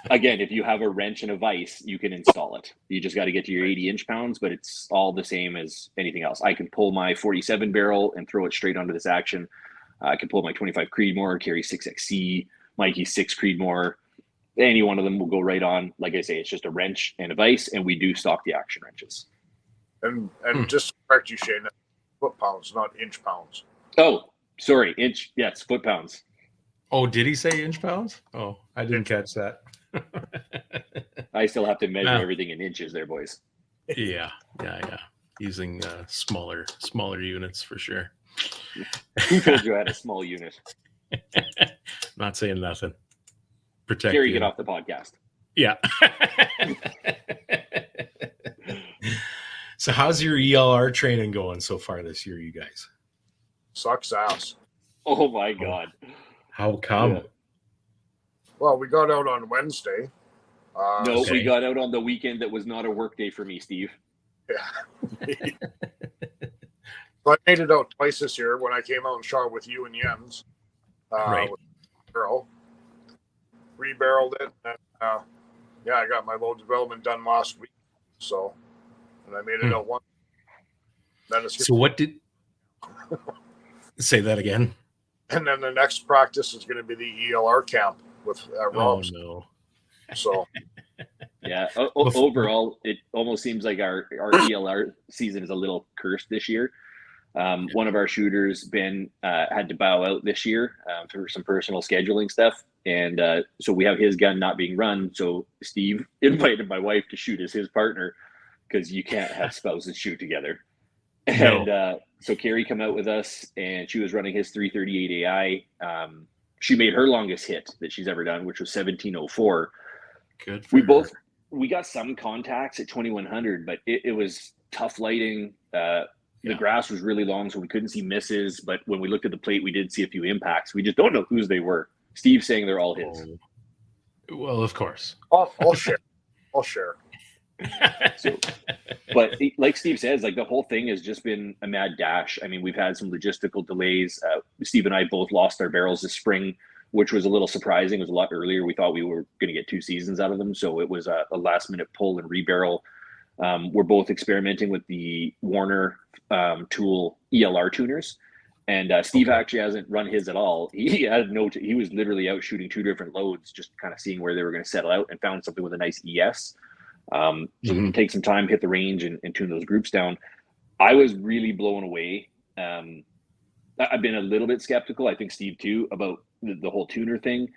again, if you have a wrench and a vise, you can install it. You just got to get to your 80 inch-pounds, but it's all the same as anything else. I can pull my 47 barrel and throw it straight onto this action. I can pull my 25 Creedmoor, carry 6XC, Mikey's 6 Creedmoor. Any one of them will go right on. Like I say, it's just a wrench and a vise, and we do stock the action wrenches.
And just to correct you, Shane, foot pounds, not inch pounds.
Oh, sorry, inch. Yes, foot pounds.
Oh, did he say inch pounds? Oh, I didn't catch that.
I still have to measure everything in inches there, boys.
Yeah. Using smaller units for sure.
Who told you I had a small unit?
Not saying nothing. Protect
Gary,
you.
get off the podcast.
Yeah. So how's your ELR training going so far this year, you guys?
Sucks ass.
Oh my God.
How come?
Yeah.
Well, we got out on Wednesday.
We got out on the weekend that was not a work day for me, Steve.
Yeah. So I made it out twice this year when I came out and shot with you and Jens. With barrel. Rebarreled it. And, I got my load development done last week. So, and I made it out once.
So what did... Say that again.
And then the next practice is going to be the ELR camp with Rob's.
Oh, no.
So...
Yeah, overall, it almost seems like our ELR season is a little cursed this year. One of our shooters, Ben, had to bow out this year for some personal scheduling stuff. And so we have his gun not being run. So Steve invited my wife to shoot as his partner because you can't have spouses shoot together. And so Carrie come out with us, and she was running his 338 AI. She made her longest hit that she's ever done, which was 1704.
Good for her.
We got some contacts at 2100, but it was tough lighting. The grass was really long, so we couldn't see misses. But when we looked at the plate, we did see a few impacts. We just don't know whose they were. Steve's saying they're all his.
Well, of course.
I'll share. I'll share.
So, but like Steve says, like the whole thing has just been a mad dash. I mean, we've had some logistical delays. Steve and I both lost our barrels this spring, which was a little surprising. It was a lot earlier. We thought we were going to get 2 seasons out of them. So it was a last minute pull and rebarrel. We're both experimenting with the Warner tool ELR tuners. And Steve actually hasn't run his at all. He had he was literally out shooting 2 different loads, just kind of seeing where they were going to settle out, and found something with a nice ES. So we can take some time, hit the range, and tune those groups down. I was really blown away. I've been a little bit skeptical, I think Steve too, about the whole tuner thing.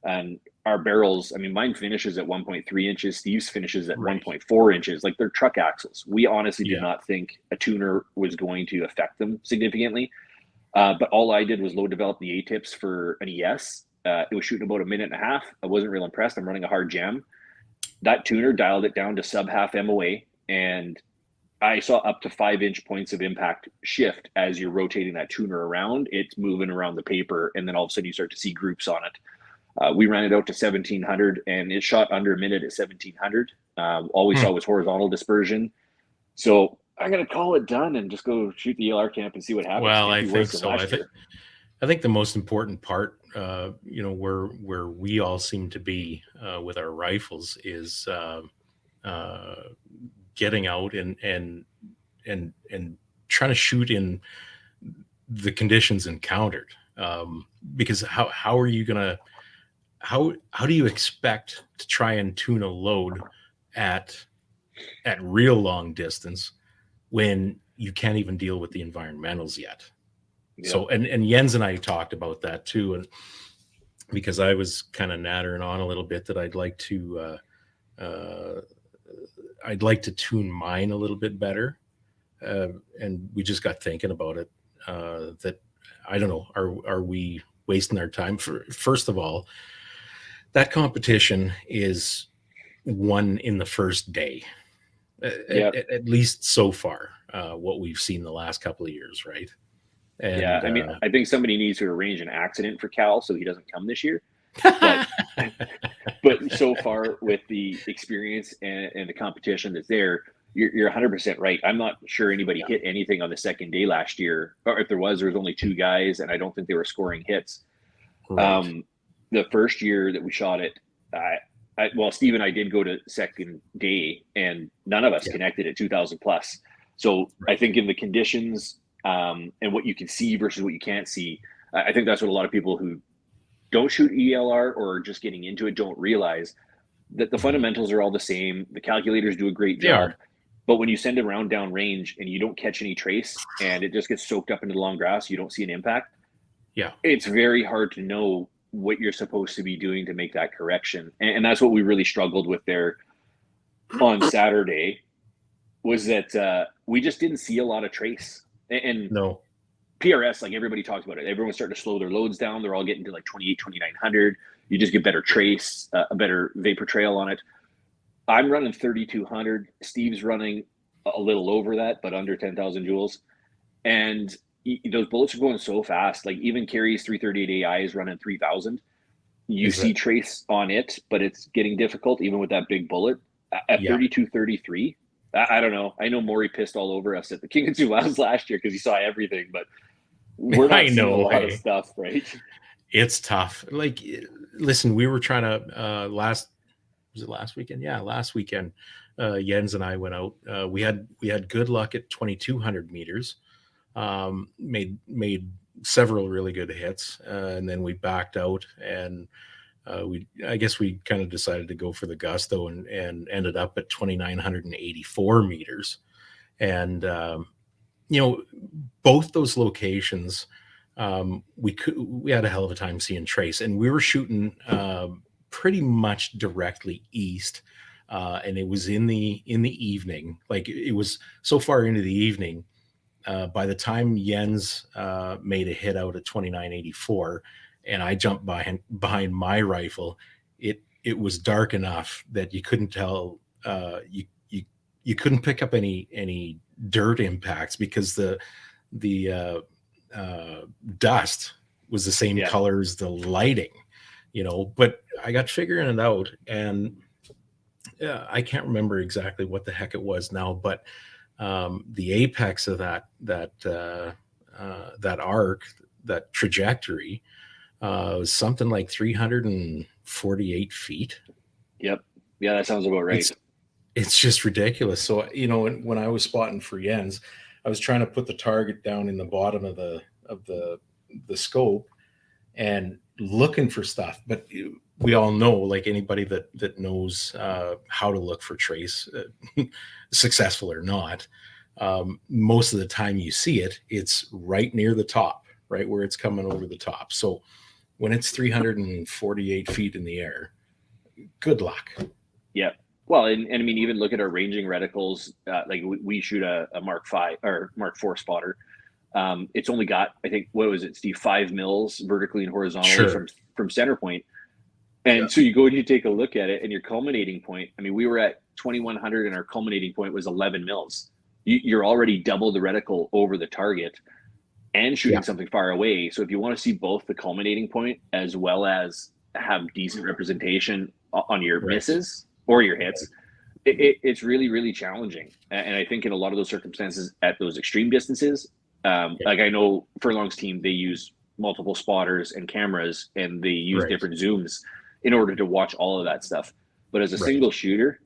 And our barrels, I mean, mine finishes at 1.3 inches. Steve's finishes at 1.4 inches. Like, they're truck axles. We honestly did not think a tuner was going to affect them significantly. But all I did was load develop the A-tips for an ES. It was shooting about 1.5 minutes. I wasn't real impressed. I'm running a hard jam. That tuner dialed it down to sub half MOA, and I saw up to 5-inch points of impact shift as you're rotating that tuner around. It's moving around the paper, and then all of a sudden you start to see groups on it. We ran it out to 1700, and it shot under a minute at 1700. All we saw was horizontal dispersion. So I'm going to call it done and just go shoot the ELR camp and see what happens.
Well, I think so. I think the most important part, where we all seem to be with our rifles is getting out and trying to shoot in the conditions encountered. Because how are you gonna how do you expect to try and tune a load at real long distance when you can't even deal with the environmentals yet? Yeah. So, and Jens and I talked about that too, and because I was kind of nattering on a little bit that I'd like to tune mine a little bit better, and we just got thinking about it. That I don't know, are we wasting our time? First of all, that competition is won in the first day, at least so far. What we've seen the last couple of years, right? And,
I mean, I think somebody needs to arrange an accident for Cal so he doesn't come this year. But, but so far, with the experience and the competition that's there, you're 100% right. I'm not sure anybody hit anything on the second day last year, or if there was only 2 guys, and I don't think they were scoring hits. Right. The first year that we shot it, Steve and I did go to second day, and none of us connected at 2,000 plus. So I think in the conditions, and what you can see versus what you can't see, I think that's what a lot of people who don't shoot ELR or are just getting into it don't realize, that the fundamentals are all the same. The calculators do a great job, but when you send it around down range and you don't catch any trace and it just gets soaked up into the long grass, you don't see an impact. Yeah, it's very hard to know what you're supposed to be doing to make that correction. And that's what we really struggled with there on Saturday, was that we just didn't see a lot of trace. And PRS, like everybody talks about it, everyone's starting to slow their loads down. They're all getting to like 2,900. You just get better trace, a better vapor trail on it. I'm running 3,200. Steve's running a little over that, but under 10,000 joules. And those bullets are going so fast. Like even Carrie's 338 AI is running 3,000. You see trace on it, but it's getting difficult even with that big bullet. At 3233, I don't know. I know Maury pissed all over us at the King of Two Miles last year because he saw everything, but we're not seeing a lot of stuff, right?
It's tough. Like, listen, we were trying to last weekend? Yeah, last weekend. Jens and I went out. We had good luck at 2,200 meters. Made several really good hits, and then we backed out, and I guess we kind of decided to go for the gusto and ended up at 2,984 meters. And both those locations, we had a hell of a time seeing trace, and we were shooting pretty much directly east, and it was in the evening. Like, it was so far into the evening by the time Jens made a hit out at 2984, and I jumped behind my rifle, it was dark enough that you couldn't tell. You couldn't pick up any dirt impacts because the dust was the same color as the lighting, but I got figuring it out, and I can't remember exactly what the heck it was now, but the apex of that arc, that trajectory, was something like 348 feet.
Yep. Yeah, that sounds about right.
It's just ridiculous. So, when I was spotting for Jens, I was trying to put the target down in the bottom of the scope and looking for stuff. But we all know, like anybody that knows how to look for trace, successful or not, most of the time you see it's right near the top, right where it's coming over the top. So when it's 348 feet in the air, good luck.
Yeah. Well, and I mean, even look at our ranging reticles. Like we shoot a Mark 5 or Mark 4 spotter. It's only got, I think, what was it, Steve, 5 mils vertically and horizontally from center point. And so you go and you take a look at it, and your culminating point, I mean, we were at 2100 and our culminating point was 11 mils. You're already double the reticle over the target and shooting something far away. So if you want to see both the culminating point as well as have decent representation on your misses or your hits, it's really, really challenging. And I think in a lot of those circumstances at those extreme distances, like I know Furlong's team, they use multiple spotters and cameras, and they use different zooms in order to watch all of that stuff. But as a single shooter,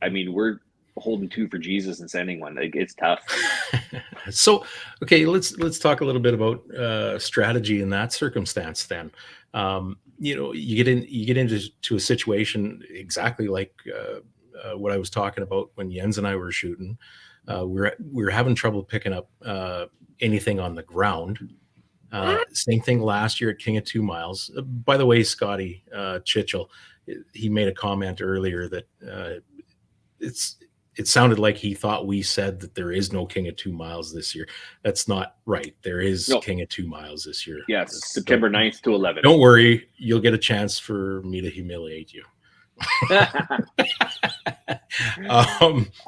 I mean, we're holding two for Jesus and sending one. Like, it's tough.
So, okay, let's talk a little bit about strategy in that circumstance. Then, you get into a situation exactly like what I was talking about when Jens and I were shooting. We're having trouble picking up anything on the ground. Same thing last year at King of 2 Miles. By the way, Scotty Chitchell, he made a comment earlier that it sounded like he thought we said that there is no King of 2 Miles this year. That's not right. There is King of 2 Miles this year.
Yes, September 9th to 11th.
Don't worry. You'll get a chance for me to humiliate you.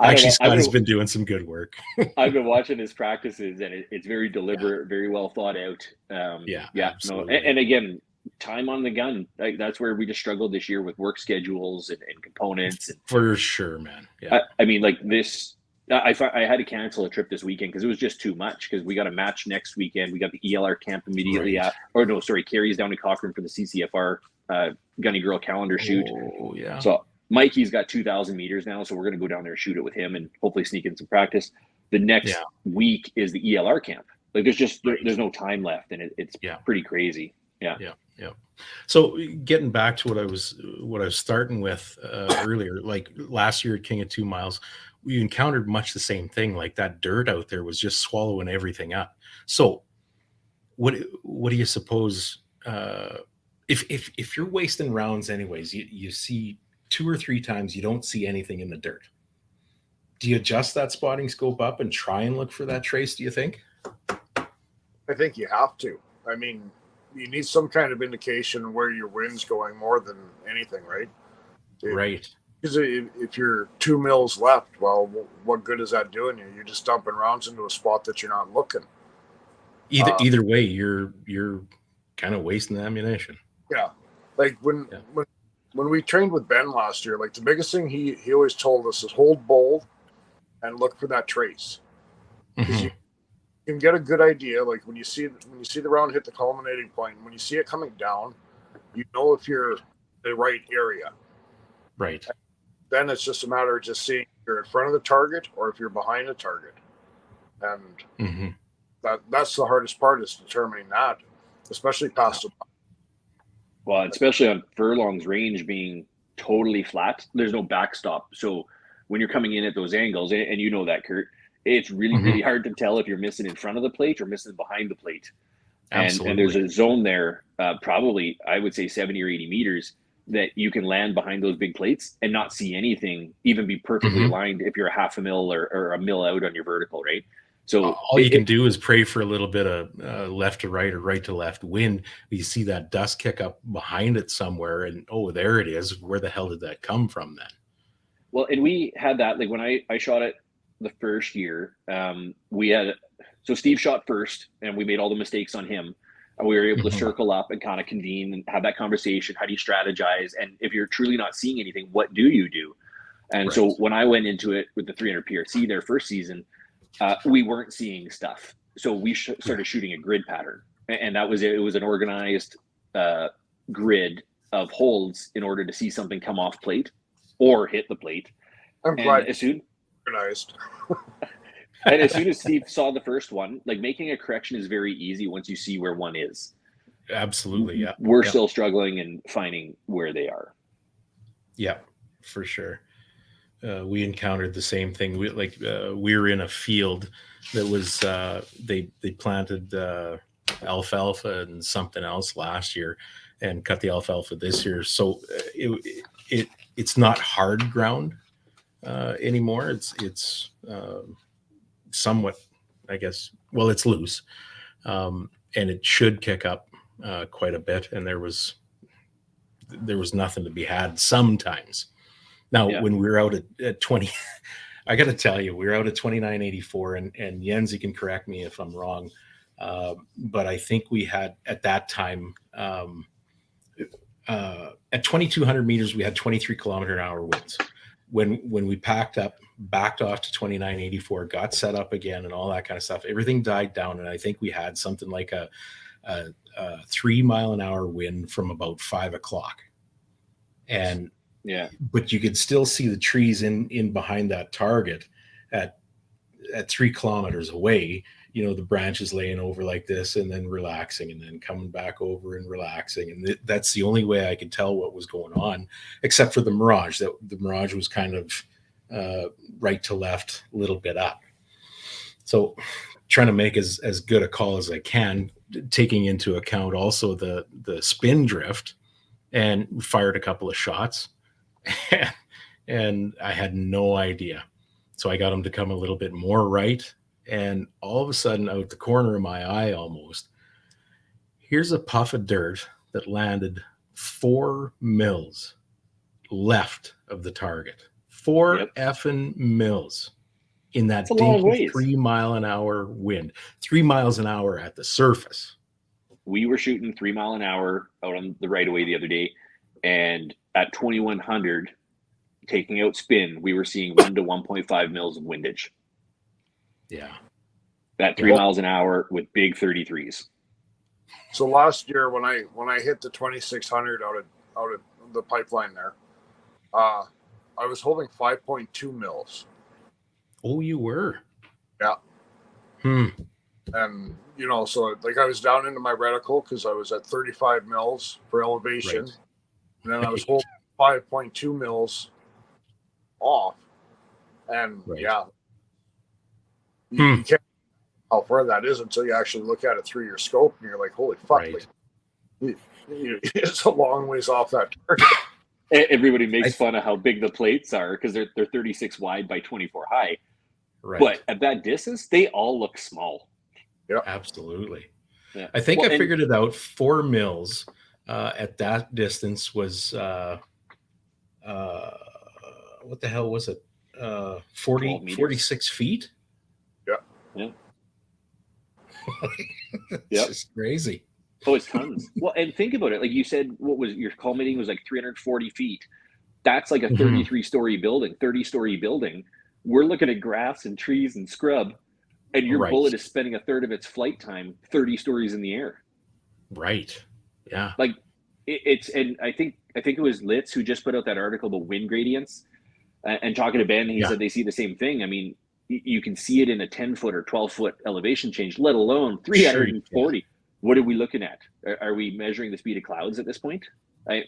Actually, Scotty's been doing some good work.
I've been watching his practices, and it's very deliberate, very well thought out.
Absolutely.
And again, time on the gun. Like, that's where we just struggled this year with work schedules and components.
For sure, man. Yeah.
I mean, like this, I had to cancel a trip this weekend because it was just too much. Because we got a match next weekend. We got the ELR camp immediately Carrie's down in Cochrane for the CCFR Gunny Girl calendar shoot.
Oh yeah.
So Mikey's got 2,000 meters now, so we're going to go down there and shoot it with him and hopefully sneak in some practice. The next week is the ELR camp. Like, there's no time left, and it's pretty crazy. Yeah.
So getting back to what I was starting with earlier, like last year at King of 2 Miles, we encountered much the same thing. Like, that dirt out there was just swallowing everything up. So what do you suppose? If you're wasting rounds anyways, you see 2 or 3 times you don't see anything in the dirt. Do you adjust that spotting scope up and try and look for that trace, do you think?
I think you have to. I mean, you need some kind of indication where your wind's going more than anything, right?
Right.
Because if you're 2 mils left, well, what good is that doing you? You're just dumping rounds into a spot that you're not looking.
Either way, you're kind of wasting the ammunition.
Yeah. Like when we trained with Ben last year, like the biggest thing he always told us is hold bold and look for that trace. Because you can get a good idea, like when you see the round hit the culminating point, when you see it coming down, you know if you're in the right area.
Right.
And then it's just a matter of just seeing if you're in front of the target or if you're behind the target. And that's the hardest part, is determining that, especially past the.
Well, especially on Furlong's range being totally flat, there's no backstop. So when you're coming in at those angles, and you know that, Kurt, it's really, really hard to tell if you're missing in front of the plate or missing behind the plate. And there's a zone there, probably, I would say 70 or 80 meters, that you can land behind those big plates and not see anything, even be perfectly aligned if you're a half a mil or a mil out on your vertical, right? So
all you can do is pray for a little bit of left to right or right to left wind. You see that dust kick up behind it somewhere, and oh, there it is. Where the hell did that come from then?
Well, and we had that, like when I shot it the first year, so Steve shot first and we made all the mistakes on him. And we were able to circle up and kind of convene and have that conversation. How do you strategize? And if you're truly not seeing anything, what do you do? And so when I went into it with the 300 PRC their first season, we weren't seeing stuff. So we started shooting a grid pattern. And that was it. It was an organized grid of holds in order to see something come off plate or hit the plate.
I'm glad
as soon
organized.
and as soon as Steve saw the first one, like making a correction is very easy once you see where one is.
Absolutely, yeah.
We're still struggling and finding where they are.
Yeah, for sure. We encountered the same thing. We were in a field that was they planted alfalfa and something else last year, and cut the alfalfa this year. So it's not hard ground anymore. It's somewhat, I guess. Well, it's loose, and it should kick up quite a bit. And there was nothing to be had sometimes. Now, when we were out at 20, I got to tell you, we were out at 2984, and Jens, you can correct me if I'm wrong, but I think we had at that time, at 2,200 meters, we had 23 kilometer an hour winds. When we packed up, backed off to 2984, got set up again and all that kind of stuff, everything died down. And I think we had something like a 3 mile an hour wind from about 5 o'clock. And but you could still see the trees in behind that target at 3 kilometers away, the branches laying over like this and then relaxing and then coming back over and relaxing. And that's the only way I could tell what was going on, except for the mirage. That the mirage was kind of right to left, a little bit up. So trying to make as good a call as I can, taking into account also the spin drift, and fired a couple of shots. And I had no idea. So I got him to come a little bit more right. And all of a sudden, out the corner of my eye almost, here's a puff of dirt that landed 4 mils left of the target. 4 effing mils in that 3 mile an hour wind. 3 miles an hour at the surface.
We were shooting 3 mile an hour out on the right of way the other day. And at 2,100, taking out spin, we were seeing 1 to 1.5 mils of windage.
Yeah.
At 3 miles an hour with big 33s.
So last year when I hit the 2,600 out of the pipeline there, I was holding 5.2 mils.
Oh, you were?
Yeah. And so like I was down into my reticle because I was at 35 mils for elevation. Right. And then I was holding 5.2 mils off. And you can't know how far that is until you actually look at it through your scope and you're like, holy fuck. Right. Like, it's a long ways off that target.
Everybody makes fun of how big the plates are because they're 36 wide by 24 high. Right. But at that distance, they all look small.
Yeah,
absolutely. Yeah. I think I figured it out. 4 mils at that distance was what the hell was it? 46 feet.
Yeah.
It's just crazy.
Oh, it's tons. Well, and think about it. Like you said, what was your culminating was like 340 feet. That's like a 33-story building, 30-story building. We're looking at grass and trees and scrub, and your bullet is spending a third of its flight time 30 stories in the air. Right. Yeah. Like it's, and I think it was Litz who just put out that article about wind gradients, and talking to Ben, he said they see the same thing. I mean, you can see it in a 10-foot or 12-foot elevation change, let alone 340. Sure. What are we looking at? Are we measuring the speed of clouds at this point?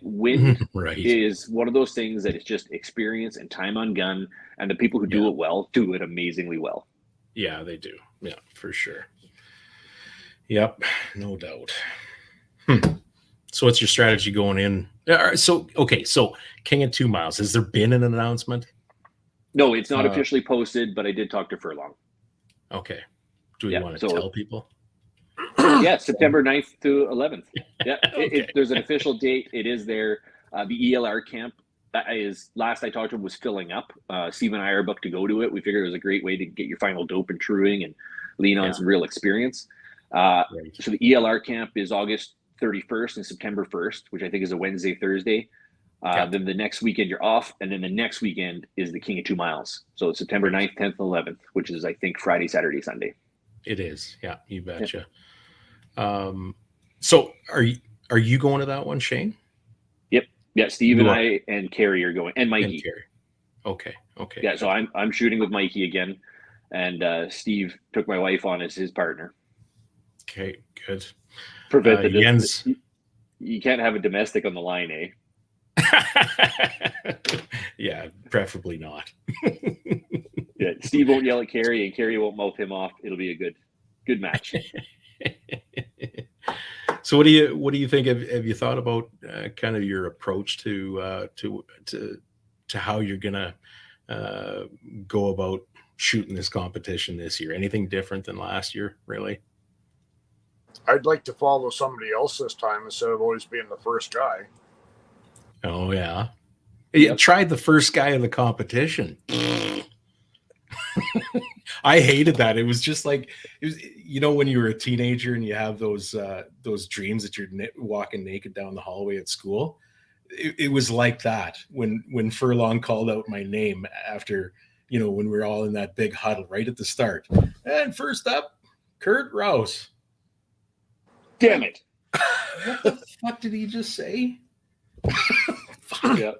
Wind is one of those things that it's just experience and time on gun, and the people who do it well do it amazingly well.
Yeah, they do. Yeah, for sure. Yep, no doubt. So what's your strategy going in? So King at 2 miles, has there been an announcement?
No, it's not officially posted, but I did talk to Furlong.
Okay. Do we want to tell people?
Yeah, September 9th to 11th. Yeah,
Okay.
there's an official date. It is there. The ELR camp is, last I talked to him, was filling up. Steve and I are booked to go to it. We figured it was a great way to get your final dope and truing and lean on some real experience. So the ELR camp is August 31st and September 1st, which I think is a Wednesday, Thursday. Then the next weekend you're off, and then the next weekend is the King of 2 Miles. So it's September 9th, 10th, and 11th, which is, I think, Friday, Saturday, Sunday.
It is. Yeah, you betcha. So are you going to that one, Shane?
Yep. Yeah, Steve and I and Carrie are going, and Mikey.
Okay.
Yeah, so I'm shooting with Mikey again, and Steve took my wife on as his partner.
Okay, good.
Prevent
Jens.
You can't have a domestic on the line, eh?
Yeah, preferably not.
Yeah, Steve won't yell at Carrie, and Carrie won't mouth him off. It'll be a good match.
So what do you think? Have you thought about kind of your approach to how you're gonna go about shooting this competition this year? Anything different than last year, really?
I'd like to follow somebody else this time instead of always being the first guy.
Oh yeah, you tried the first guy of the competition. I hated that. It was just like, it was, when you were a teenager and you have those dreams that you're walking naked down the hallway at school. It was like that when Furlong called out my name after, when we were all in that big huddle right at the start. And first up, Kurt Rouse.
Damn it.
What the fuck did he just say?
Yeah.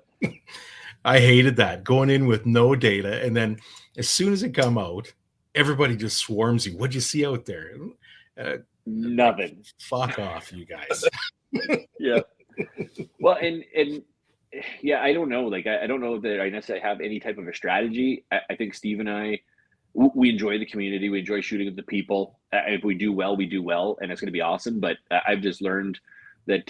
I hated that, going in with no data, and then as soon as it come out, everybody just swarms you. What'd you see out there?
Nothing.
Fuck off, you guys.
Yeah. Well, and yeah, I don't know. Like, I don't know that I necessarily have any type of a strategy. I think Steve and I, we enjoy the community. We enjoy shooting with the people. If we do well, we do well, and it's going to be awesome. But I've just learned that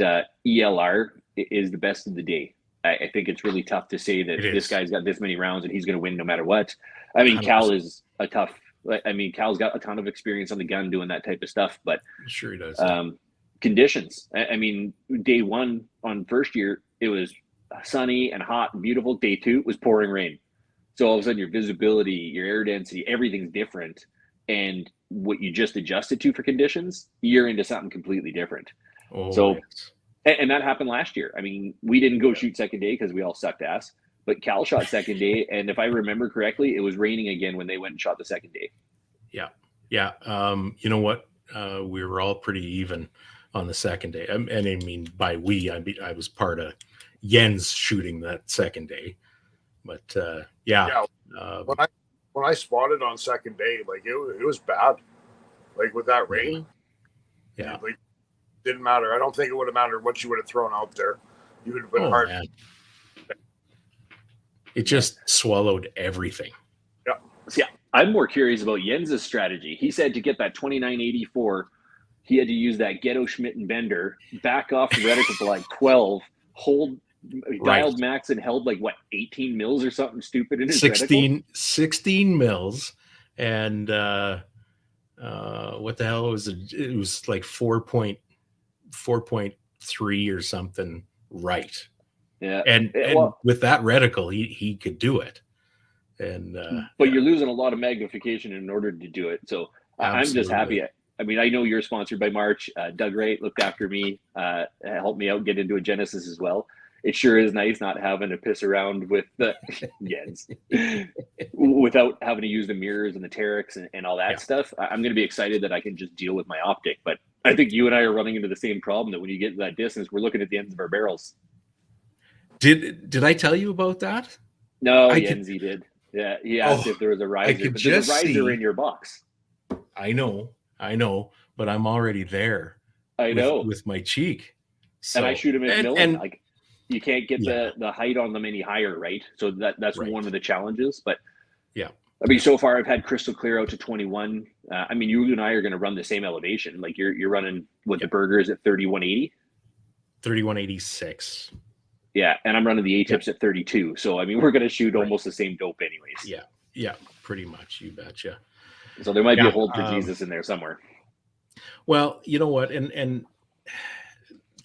ELR is the best of the day. I think it's really tough to say that this guy's got this many rounds and he's going to win no matter what. I mean, 100%. Cal is a tough. I mean, Cal's got a ton of experience on the gun doing that type of stuff, but
sure he does.
Conditions. I mean, day one on first year, it was sunny and hot and beautiful. Day two, it was pouring rain. So all of a sudden, your visibility, your air density, everything's different. And what you just adjusted to for conditions, you're into something completely different.
Oh,
so.
Yes.
And that happened last year. I mean, we didn't go shoot second day because we all sucked ass, but Cal shot second day. And if I remember correctly, it was raining again when they went and shot the second day.
Yeah. Yeah. You know what? We were all pretty even on the second day. And I mean, by we, I was part of Jens shooting that second day, but yeah.
When I spotted on second day, like it was bad, like with that rain.
Yeah.
Like, didn't matter. I don't think it would have mattered what you would have thrown out there. You would have been hard. Man.
It just swallowed everything.
Yeah.
Yeah. I'm more curious about Jens's strategy. He said to get that 2984, he had to use that Ghetto Schmidt and Bender, back off the reticle to like 12, dialed max and held like 18 mils or something stupid in his
16 mils. And what the hell was it? It was like 4.3 or something, right?
Yeah,
and with that reticle, he could do it. And
but you're losing a lot of magnification in order to do it. So I'm just happy. I mean, I know you're sponsored by March. Doug Wright looked after me, helped me out get into a Genesis as well. It sure is nice not having to piss around with the Jens without having to use the mirrors and the Terex and all that stuff. I'm going to be excited that I can just deal with my optic. But I think you and I are running into the same problem, that when you get to that distance, we're looking at the ends of our barrels.
Did I tell you about that?
No, Jens, he did. Yeah, he asked if there was a riser. But there's a riser in your box.
I know, but I'm already there.
I know.
With my cheek. So,
and I shoot him at Millen. Like, you can't get the height on them any higher, right? So that's one of the challenges. But
yeah,
I mean, so far I've had crystal clear out to 21. I mean, you and I are going to run the same elevation. Like you're running the burgers at 3180,
3186.
Yeah, and I'm running the A-tips at 32. So I mean, we're going to shoot almost the same dope, anyways.
Yeah, pretty much. You betcha.
So there might be
Yeah,
a hold for Jesus in there somewhere.
Well, you know what? And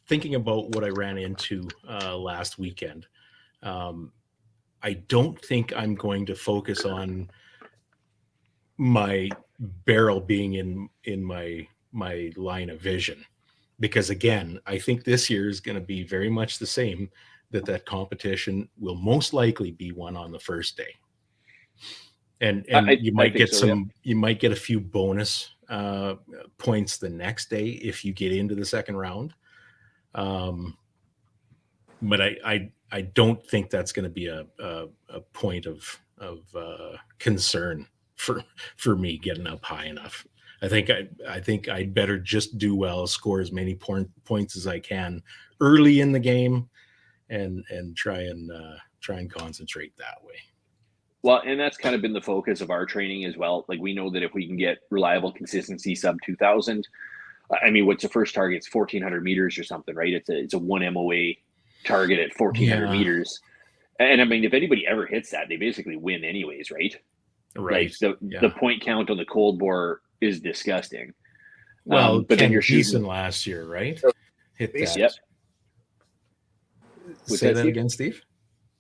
thinking about what I ran into last weekend, I don't think I'm going to focus on my barrel being in my line of vision, because again, I think this year is going to be very much the same, that competition will most likely be won on the first day. And you might get you might get a few bonus points the next day if you get into the second round. But I don't think that's going to be a point of concern for me getting up high enough. I think I'd better just do well, score as many points as I can early in the game, and try and concentrate that way.
Well, and that's kind of been the focus of our training as well. Like, we know that if we can get reliable consistency sub 2000, I mean, what's the first target? It's 1400 meters or something, right? It's a 1 MOA target at 1400 meters. And I mean, if anybody ever hits that, they basically win anyways, right?
Right.
Like the point count on the cold bore is disgusting.
Well,
but
Ken
then you're shooting
last year, right? Hit that.
Yep.
Say that again, Steve?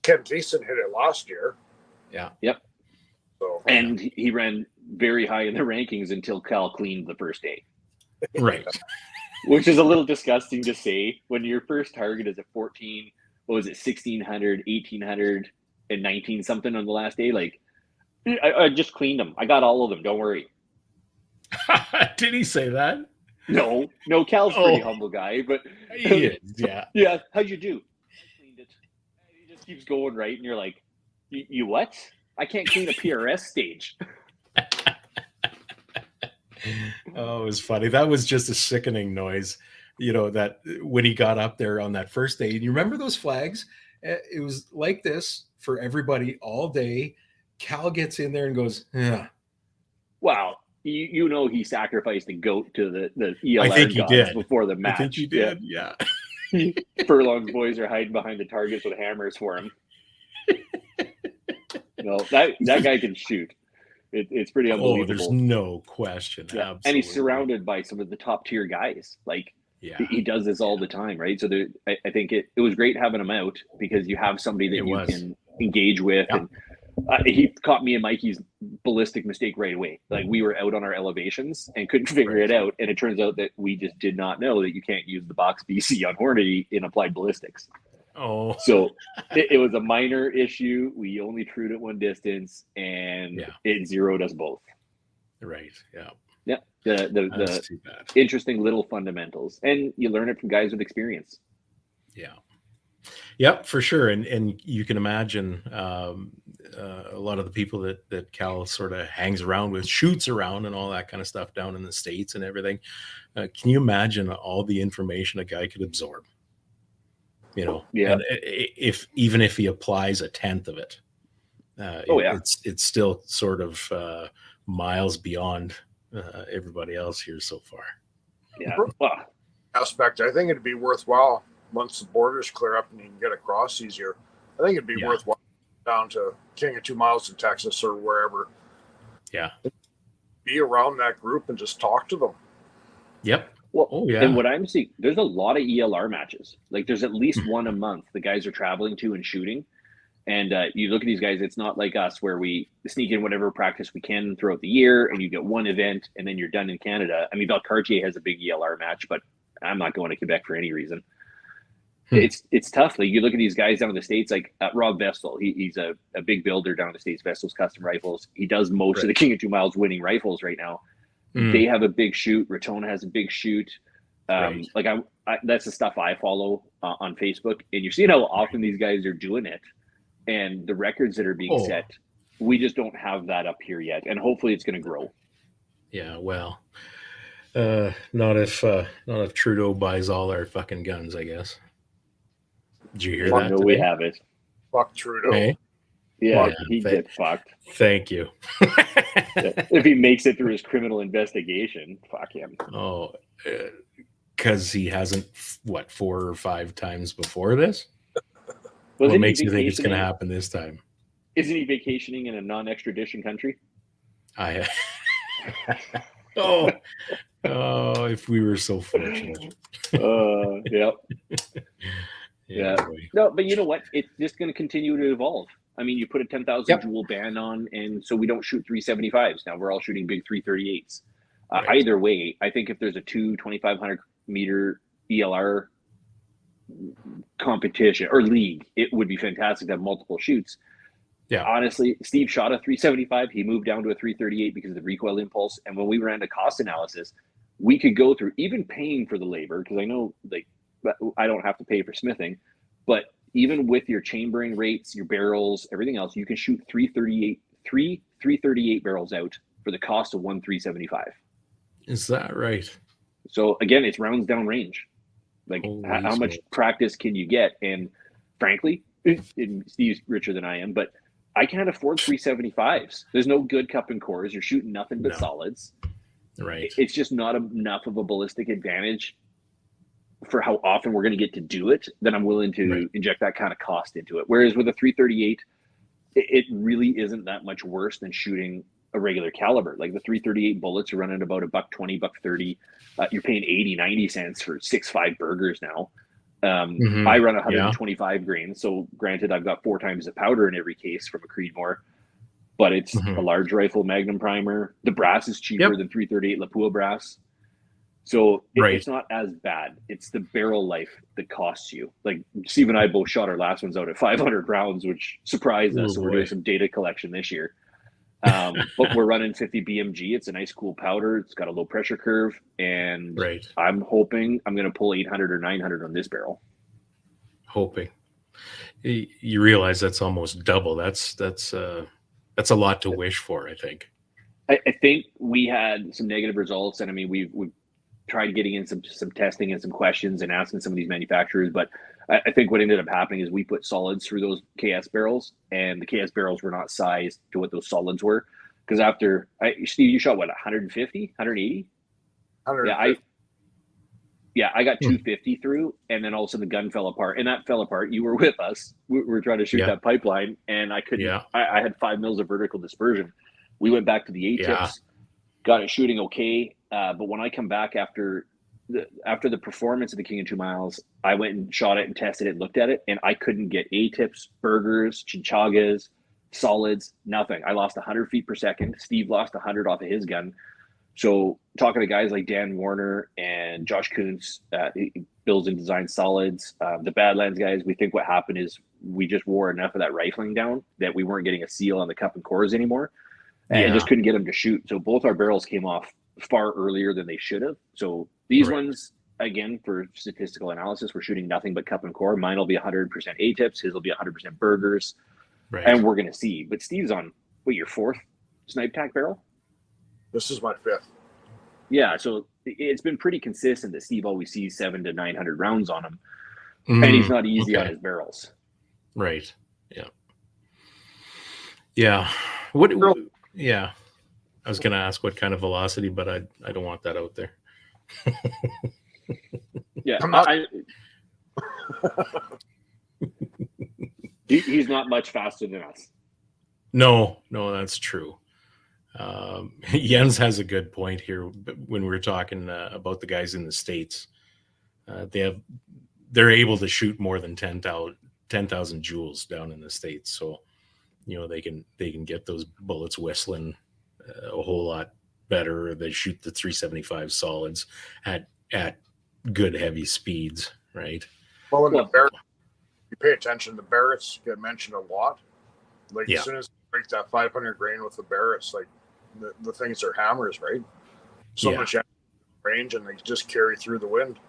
Ken Thiessen hit it last year.
Yeah.
Yep.
So,
and he ran very high in the rankings until Cal cleaned the first day.
Right.
Which is a little disgusting to say when your first target is at 14, what was it, 1600, 1800, and 19 something on the last day. Like, I just cleaned them. I got all of them. Don't worry.
Did he say that?
No, Cal's a pretty humble guy, but
he is, yeah.
Yeah. How'd you do? I cleaned it. And he just keeps going, right? And you're like, you what? I can't clean a PRS stage.
Oh, it was funny. That was just a sickening noise, that when he got up there on that first day. And you remember those flags? It was like this for everybody all day. Cal gets in there and goes, yeah.
Wow. He sacrificed a goat to the ELR
I think he did
before the match.
I think he did, yeah.
Furlong's boys are hiding behind the targets with hammers for him. No, that guy can shoot. It's pretty unbelievable.
Oh, there's no question.
Yeah. And he's surrounded by some of the top tier guys. Like, he does this all the time, right? So I think it was great having him out, because you have somebody that you can engage with. Yeah. And he caught me and Mikey's ballistic mistake right away. Like, we were out on our elevations and couldn't figure it out. And it turns out that we just did not know that you can't use the box BC on Hornady in applied ballistics.
Oh,
so it was a minor issue. We only trued at one distance, and it zeroed us both.
Right. Yeah.
Yeah. The interesting little fundamentals, and you learn it from guys with experience.
Yeah. Yep, for sure. And you can imagine a lot of the people that Cal sort of hangs around with, shoots around and all that kind of stuff down in the States and everything. Can you imagine all the information a guy could absorb? And even if he applies a tenth of it, it's still sort of miles beyond everybody else here so far.
Yeah. Well,
aspect, I think it'd be worthwhile once the borders clear up and you can get across easier. I think it'd be worthwhile down to King of 2 Miles in Texas or wherever.
Yeah.
Be around that group and just talk to them.
Yep.
Well, and what I'm seeing, there's a lot of ELR matches. Like, there's at least one a month the guys are traveling to and shooting. And you look at these guys, it's not like us where we sneak in whatever practice we can throughout the year and you get one event and then you're done in Canada. I mean, Valcartier has a big ELR match, but I'm not going to Quebec for any reason. It's tough. Like, you look at these guys down in the States, like Rob Vestal, he's a big builder down in the States, Vestal's Custom Rifles. He does most of the King of 2 Miles winning rifles right now. They have a big shoot. Ratona has a big shoot. Like, I that's the stuff I follow on Facebook, and you're seeing how often these guys are doing it and the records that are being set. We just don't have that up here yet, and hopefully it's going to grow.
Yeah, well, not if Trudeau buys all our fucking guns, I guess. Did you hear that?
No, we have it.
Fuck Trudeau.
Hey?
Yeah, he get fucked.
Thank you.
If he makes it through his criminal investigation, fuck him.
Oh, because he hasn't, 4 or 5 times before this? What makes you think it's going to happen this time?
Isn't he vacationing in a non-extradition country?
I Oh, if we were so fortunate.
Yeah.
Yeah. Boy.
No, but you know what? It's just going to continue to evolve. I mean, you put a 10,000
Yep.
joule band on, and so we don't shoot 375s. Now we're all shooting big 338s.
Right.
Either way, I think if there's a 2,500 meter ELR competition or league, it would be fantastic to have multiple shoots.
Yeah.
Honestly, Steve shot a 375. He moved down to a 338 because of the recoil impulse. And when we ran a cost analysis, we could go through even paying for the labor, because I know like I don't have to pay for smithing, but even with your chambering rates, your barrels, everything else, you can shoot 338 barrels out for the cost of one 375.
Is that right?
So again, it's rounds down range. Like how much practice can you get? And frankly, Steve's richer than I am, but I can't afford 375s. There's no good cup and cores. You're shooting nothing but solids.
Right.
It's just not enough of a ballistic advantage for how often we're going to get to do it, that I'm willing to inject that kind of cost into it. Whereas with a 338, it really isn't that much worse than shooting a regular caliber. Like the 338 bullets are running about $1.20, $1.30. You're paying 80, 90 cents for 6.5 burgers now. I run 125 grains. So granted, I've got 4 times the powder in every case from a Creedmoor, but it's a large rifle Magnum primer. The brass is cheaper than 338 Lapua brass. So it's not as bad. It's the barrel life that costs you. Like Steve and I both shot our last ones out at 500 rounds, which surprised us. So we're doing some data collection this year. But we're running 50 BMG. It's a nice cool powder. It's got a low pressure curve, and I'm hoping I'm going to pull 800 or 900 on this barrel.
Hoping. You realize that's almost double. That's a lot to wish for, I think.
I think we had some negative results, and I mean we've tried getting in some testing and some questions and asking some of these manufacturers, but I think what ended up happening is we put solids through those KS barrels, and the KS barrels were not sized to what those solids were. Because after Steve, you shot what, 150, 180?
150.
I got 250 through, and then all of a sudden the gun fell apart, and that fell apart. You were with us. We were trying to shoot that pipeline, and I couldn't. I had 5 mils of vertical dispersion. We went back to the A-tips, got it shooting okay. But when I come back after the performance of the King of 2 Miles, I went and shot it and tested it and looked at it, and I couldn't get A-tips, burgers, chinchagas, solids, nothing. I lost 100 feet per second. Steve lost 100 off of his gun. So talking to guys like Dan Warner and Josh Kuntz, he builds and designs solids. The Badlands guys, we think what happened is we just wore enough of that rifling down that we weren't getting a seal on the cup and cores anymore, and just couldn't get them to shoot. So both our barrels came off far earlier than they should have. So these ones, again, for statistical analysis, we're shooting nothing but cup and core. Mine will be 100% A-tips. His will be 100% burgers. And we're going to see. But Steve's on, your 4th snipe tack barrel?
This is my 5th.
Yeah, so it's been pretty consistent that Steve always sees 700 to 900 rounds on him. And he's not easy on his barrels.
Right. Yeah. Yeah. Yeah. I was going to ask what kind of velocity, but I don't want that out there.
He's not much faster than us.
No, that's true. Jens has a good point here when we were talking about the guys in the States. They're able to shoot more than 10,000 joules down in the States. So, they can get those bullets whistling a whole lot better. They shoot the 375 solids at good heavy speeds, right?
Well, in the Barretts, you pay attention, the Barretts get mentioned a lot. Like as soon as you break that 500 grain with the Barretts, like the things are hammers, right? So much range, and they just carry through the wind.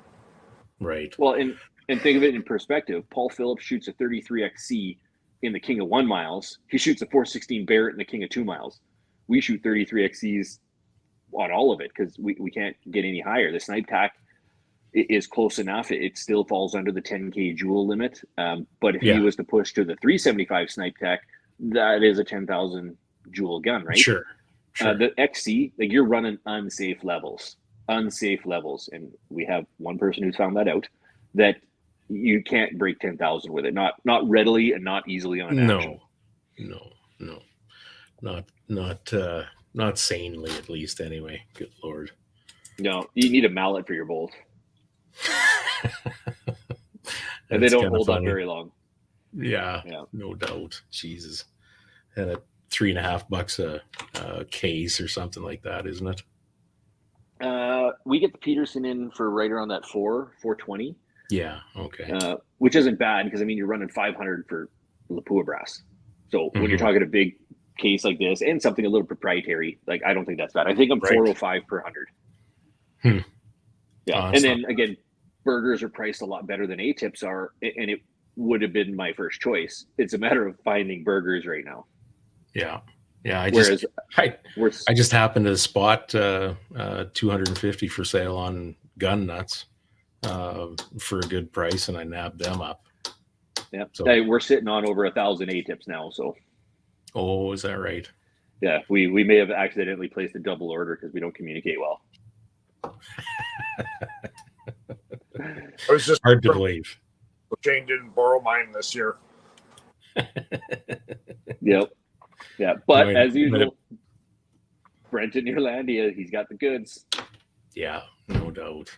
Right.
Well, and think of it in perspective. Paul Phillips shoots a 33XC in the King of 1 Miles. He shoots a 416 Barrett in the King of 2 Miles. We shoot 33XCs on all of it because we can't get any higher. The snipe tack is close enough. It still falls under the 10K joule limit. But if he was to push to the 375 snipe tack, that is a 10,000 joule gun, right?
Sure.
The XC, like you're running unsafe levels. And we have one person who's found that out, that you can't break 10,000 with it. Not readily and not easily on action.
No. Not Not sanely, at least, anyway. Good Lord.
No, you need a mallet for your bolt. And they
That's
don't
kinda
hold up
funny.
very long.
Yeah,
Yeah.
no doubt. Jesus. And at $3.50 a case or something like that, isn't it?
We get the Peterson in for right around that 420,
Yeah. Okay.
which isn't bad because, I mean, you're running 500 for Lapua brass. So when you're talking a big case like this and something a little proprietary, like, I don't think that's bad. I think I'm
Right.
405 per 100. Yeah.
Oh,
And
that's
then
not
again, burgers are priced a lot better than A-tips are, and it would have been my first choice. It's a matter of finding burgers right now.
Yeah. Yeah.
Whereas
I just happened to spot 250 for sale on Gun Nuts for a good price, and I nabbed them up.
yeah,
So-
hey, we're sitting on over 1,000 A-tips now. So
Oh, is that right?
yeah, we may have accidentally placed a double order because we don't communicate well.
I was just
Hard to believe.
Shane didn't borrow mine this year.
Yep. Yeah. But
Right.
as usual, Brenton Irlandia, he's got the goods.
Yeah, no doubt.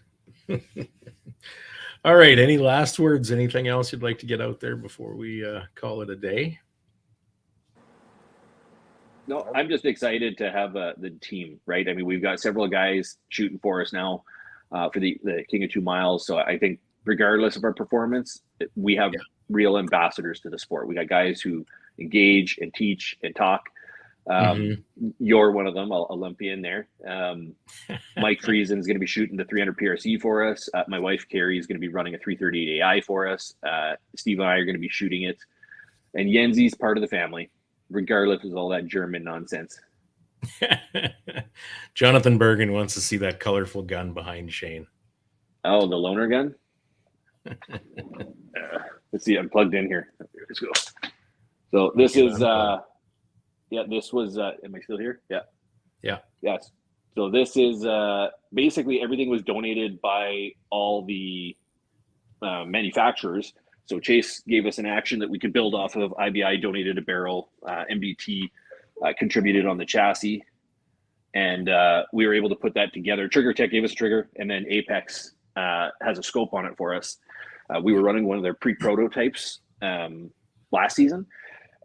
All right. Any last words? Anything else you'd like to get out there before we call it a day?
No, I'm just excited to have the team, right? I mean, we've got several guys shooting for us now for the King of 2 Miles. So I think regardless of our performance, we have real ambassadors to the sport. We got guys who engage and teach and talk. You're one of them. I'll lump you in there. Mike Friesen is going to be shooting the 300 PRC for us. My wife, Carrie, is going to be running a 338 AI for us. Steve and I are going to be shooting it. And Yenzi's part of the family, regardless of all that German nonsense.
Jonathan Bergen wants to see that colorful gun behind Shane.
Oh, the loaner gun? Let's see. I'm plugged in here. Let's go. So this is, this was, am I still here? Yeah.
Yeah.
Yes. So this is basically everything was donated by all the manufacturers. So Chase gave us an action that we could build off of. IBI donated a barrel. MDT contributed on the chassis. And we were able to put that together. Trigger Tech gave us a trigger, and then Apex has a scope on it for us. We were running one of their pre-prototypes last season.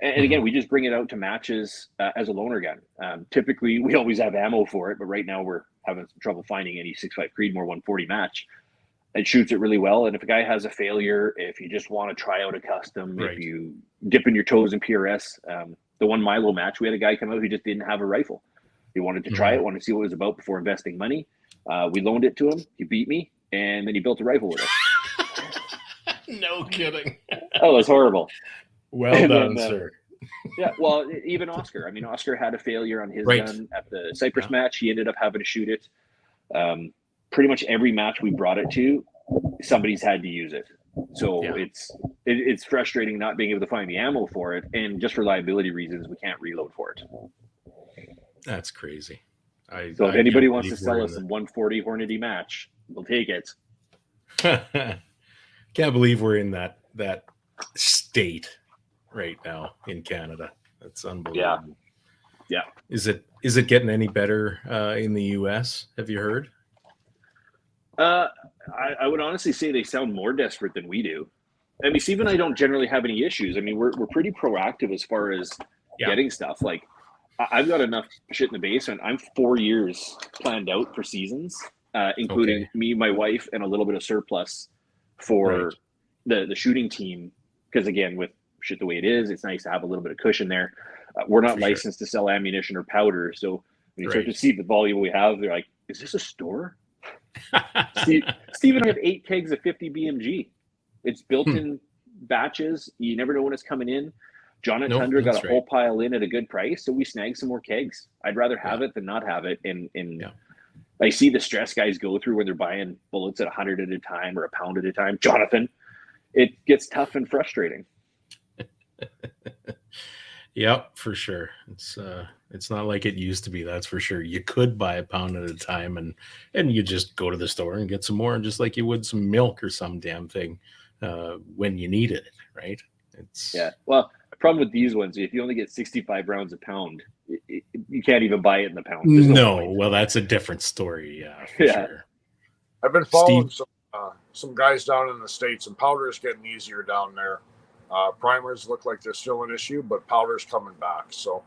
And again, we just bring it out to matches as a loaner gun. Typically, we always have ammo for it, but right now we're having some trouble finding any 6.5 Creedmoor 140 match. It shoots it really well. And if a guy has a failure, if you just want to try out a custom,
Right.
if you dipping your toes in PRS, the one Milo match, we had a guy come out who just didn't have a rifle. He wanted to try it, wanted to see what it was about before investing money. We loaned it to him. He beat me, and then he built a rifle with us.
No kidding.
Oh, that's horrible.
Well
And
done,
then,
sir.
Yeah, well, even Oscar. I mean, Oscar had a failure on his
Right.
gun at the Cypress match. He ended up having to shoot it. Pretty much every match we brought it to, somebody's had to use it. So it's frustrating not being able to find the ammo for it, and just for liability reasons, we can't reload for it.
That's crazy.
So if anybody wants to sell us a 140 Hornady match, we'll take it.
Can't believe we're in that state right now in Canada. That's unbelievable.
Yeah.
Is it getting any better in the US? Have you heard?
I would honestly say they sound more desperate than we do. I mean, Steve and I don't generally have any issues. I mean, we're pretty proactive as far as getting stuff. Like, I've got enough shit in the basement. I'm 4 years planned out for seasons, including me, my wife, and a little bit of surplus for the shooting team. Because again, with shit the way it is, it's nice to have a little bit of cushion there. We're not licensed to sell ammunition or powder, so when you start to see the volume we have, they're like, "Is this a store?" Steve and I have 8 kegs of 50 BMG. It's built in batches. You never know when it's coming in. John and Tundra got a whole pile in at a good price, so we snagged some more kegs. I'd rather have it than not have it. And I see the stress guys go through when they're buying bullets at 100 at a time or a pound at a time. Jonathan, it gets tough and frustrating.
Yep, for sure. It's not like it used to be, that's for sure. You could buy a pound at a time and you just go to the store and get some more, just like you would some milk or some damn thing when you needed it, right?
Well, the problem with these ones, if you only get 65 rounds a pound, you can't even buy it in the pound. There's
No,
point.
well, that's a different story. Yeah, for sure.
I've been following some guys down in the States, and powder is getting easier down there. Primers look like they're still an issue, but powder's coming back. So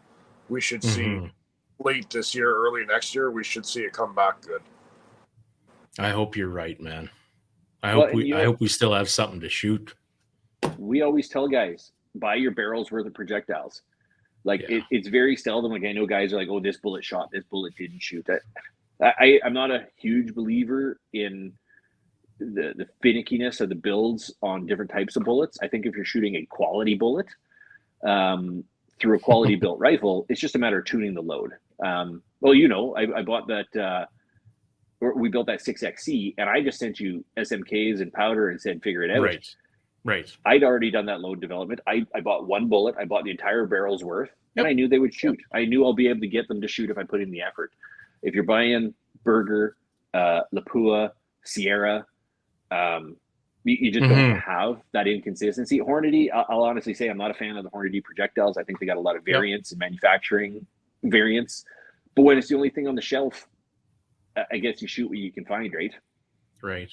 we should see late this year, early next year, we should see it come back good.
I hope you're right, man. I hope we still have something to shoot.
We always tell guys, buy your barrels worth of projectiles. Like it's very seldom. Like I know guys are like, oh, this bullet shot, this bullet didn't shoot. I'm not a huge believer in the finickiness of the builds on different types of bullets. I think if you're shooting a quality bullet through a quality built rifle, it's just a matter of tuning the load. Well, I bought that. We built that 6XC, and I just sent you SMKs and powder and said, figure it out.
Right.
I'd already done that load development. I bought one bullet. I bought the entire barrel's worth, and I knew they would shoot. I knew I'll be able to get them to shoot if I put in the effort. If you're buying Berger, Lapua, Sierra, you just don't have that inconsistency. Hornady, I'll honestly say I'm not a fan of the Hornady projectiles. I think they got a lot of variance and manufacturing variance. But when it's the only thing on the shelf, I guess you shoot what you can find, right?
Right.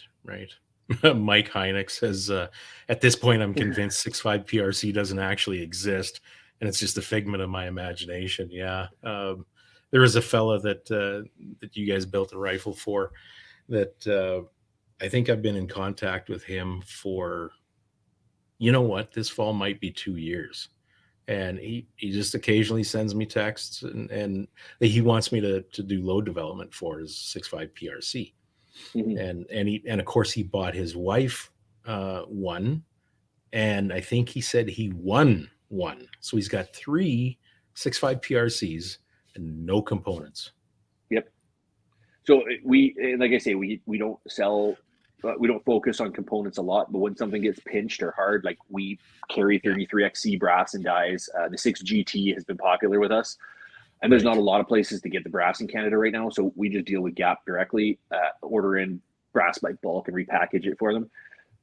Mike Hynek says, at this point, I'm convinced 6.5 PRC doesn't actually exist, and it's just a figment of my imagination. Yeah. There was a fella that you guys built a rifle for that I think I've been in contact with him for, this fall might be 2 years. And he just occasionally sends me texts and he wants me to do load development for his 6.5 PRC. And of course he bought his wife one, and I think he said he won one. So he's got 3 6.5 PRCs and no components.
Yep. So we, like I say, we don't sell, we don't focus on components a lot, but when something gets pinched or hard, like we carry 33XC brass and dies. The 6GT has been popular with us, and there's not a lot of places to get the brass in Canada right now. So we just deal with Gap directly, order in brass by bulk and repackage it for them.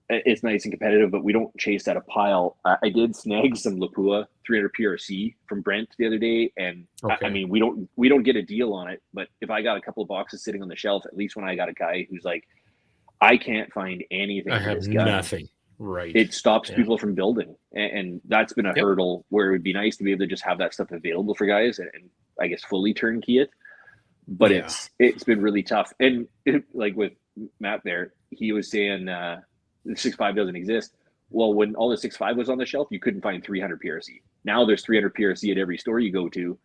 It's nice and competitive, but we don't chase at a pile. I did snag some Lapua 300 PRC from Brent the other day, and I mean, we don't get a deal on it, but if I got a couple of boxes sitting on the shelf, at least when I got a guy who's like, I can't find anything.
I have nothing. Right.
It stops people from building. And that's been a hurdle where it would be nice to be able to just have that stuff available for guys and I guess fully turnkey it. But it's been really tough. And like with Matt there, he was saying the 6.5 doesn't exist. Well, when all the 6.5 was on the shelf, you couldn't find 300 PRC. Now there's 300 PRC at every store you go to,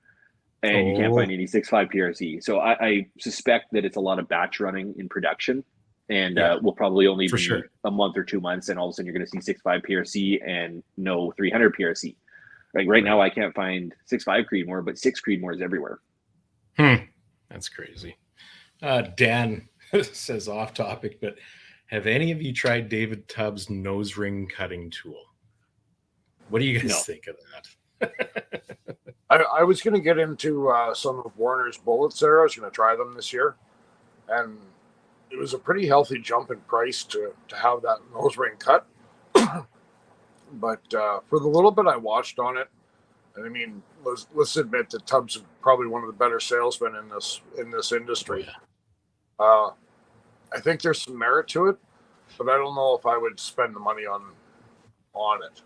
and you can't find any 6.5 PRC. So I suspect that it's a lot of batch running in production. And we'll probably only be a month or 2 months, and all of a sudden you're going to see 6.5 PRC and no 300 PRC. Like right now, I can't find 6.5 Creedmoor, but 6 Creedmoor is everywhere.
That's crazy. Dan says off topic, but have any of you tried David Tubbs' nose ring cutting tool? What do you guys think of that?
I was going to get into some of Warner's bullets there. I was going to try them this year, and it was a pretty healthy jump in price to have that nose ring cut. But for the little bit I watched on it, and I mean, let's admit that Tubbs is probably one of the better salesmen in this industry. I think there's some merit to it, but I don't know if I would spend the money on it.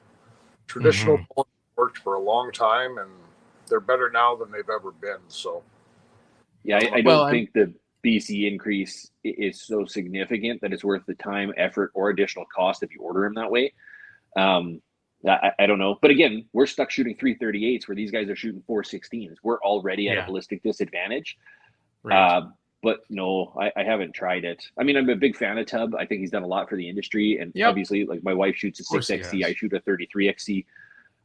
Traditional bullets worked for a long time, and they're better now than they've ever been. So,
yeah, I don't think the BC increase is so significant that it's worth the time, effort, or additional cost if you order them that way. I don't know. But again, we're stuck shooting 338s where these guys are shooting 416s. We're already at a ballistic disadvantage. Right. But no, I haven't tried it. I mean, I'm a big fan of Tubb. I think he's done a lot for the industry. And obviously, like my wife shoots a 6XC. I shoot a 33XC.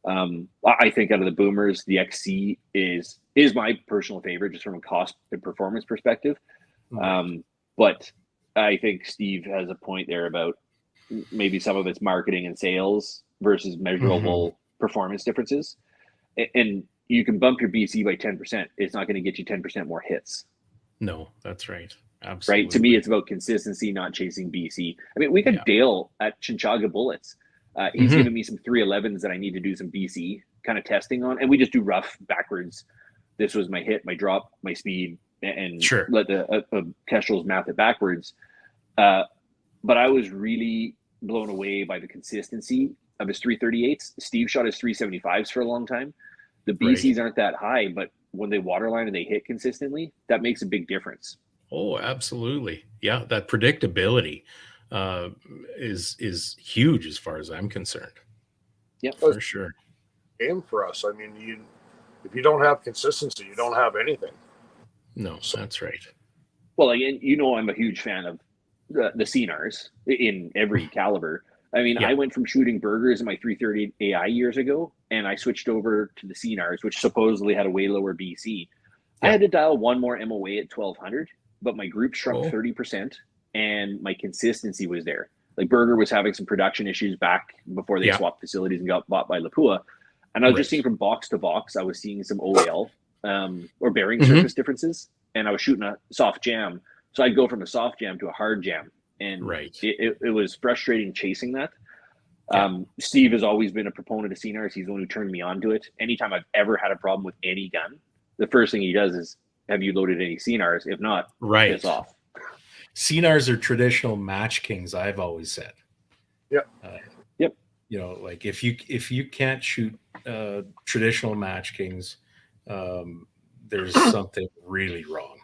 I think out of the boomers, the XC is my personal favorite just from a cost and performance perspective. But I think Steve has a point there about maybe some of it's marketing and sales versus measurable performance differences. And you can bump your BC by 10%. It's not going to get you 10% more hits.
No, that's right. Absolutely.
Right. To me, it's about consistency, not chasing BC. I mean, we got Dale at Chinchaga Bullets. He's given me some 311s that I need to do some BC kind of testing on. And we just do rough backwards this was my hit, my drop, my speed, and
Sure.
let the Kestrels math it backwards. But I was really blown away by the consistency of his 338s. Steve shot his 375s for a long time. The BCs aren't that high, but when they waterline and they hit consistently, that makes a big difference.
Oh, absolutely. Yeah, that predictability is huge as far as I'm concerned.
Yeah,
for sure.
Game for us. I mean, if you don't have consistency, you don't have anything.
No, that's right.
Well, again, you know, I'm a huge fan of the CNRs in every caliber. I mean, I went from shooting burgers in my 330 AI years ago, and I switched over to the CNRs, which supposedly had a way lower BC. I had to dial one more MOA at 1200, but my group shrunk 30%, and my consistency was there. Like Burger was having some production issues back before they swapped facilities and got bought by Lapua. And I was just seeing from box to box, I was seeing some OAL or bearing surface differences, and I was shooting a soft jam. So I'd go from a soft jam to a hard jam. And it was frustrating chasing that. Steve has always been a proponent of CNRs. He's the one who turned me on to it. Anytime I've ever had a problem with any gun, the first thing he does is, have you loaded any CNRs? If not, piss off.
CNRs are traditional match kings, I've always said.
Yep.
You know, like if you can't shoot traditional match kings, there's something really wrong.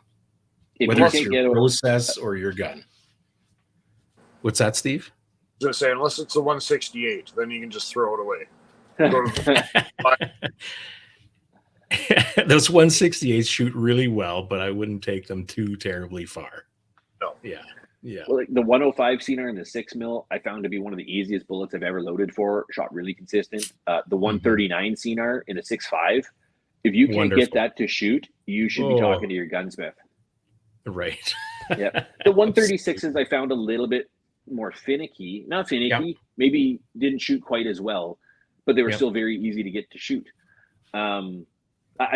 Whether it's your process or your gun. What's that, Steve?
Just saying, unless it's a 168, then you can just throw it away.
Those 168s shoot really well, but I wouldn't take them too terribly far.
No.
Yeah.
Well, like the 105 CNR and the 6mm, I found to be one of the easiest bullets I've ever loaded for. Shot really consistent. The 139 CNR in a 6.5, if you can't get that to shoot, you should be talking to your gunsmith.
Right.
Yeah. The 136s I found a little bit more finicky. Not finicky, maybe didn't shoot quite as well, but they were still very easy to get to shoot. I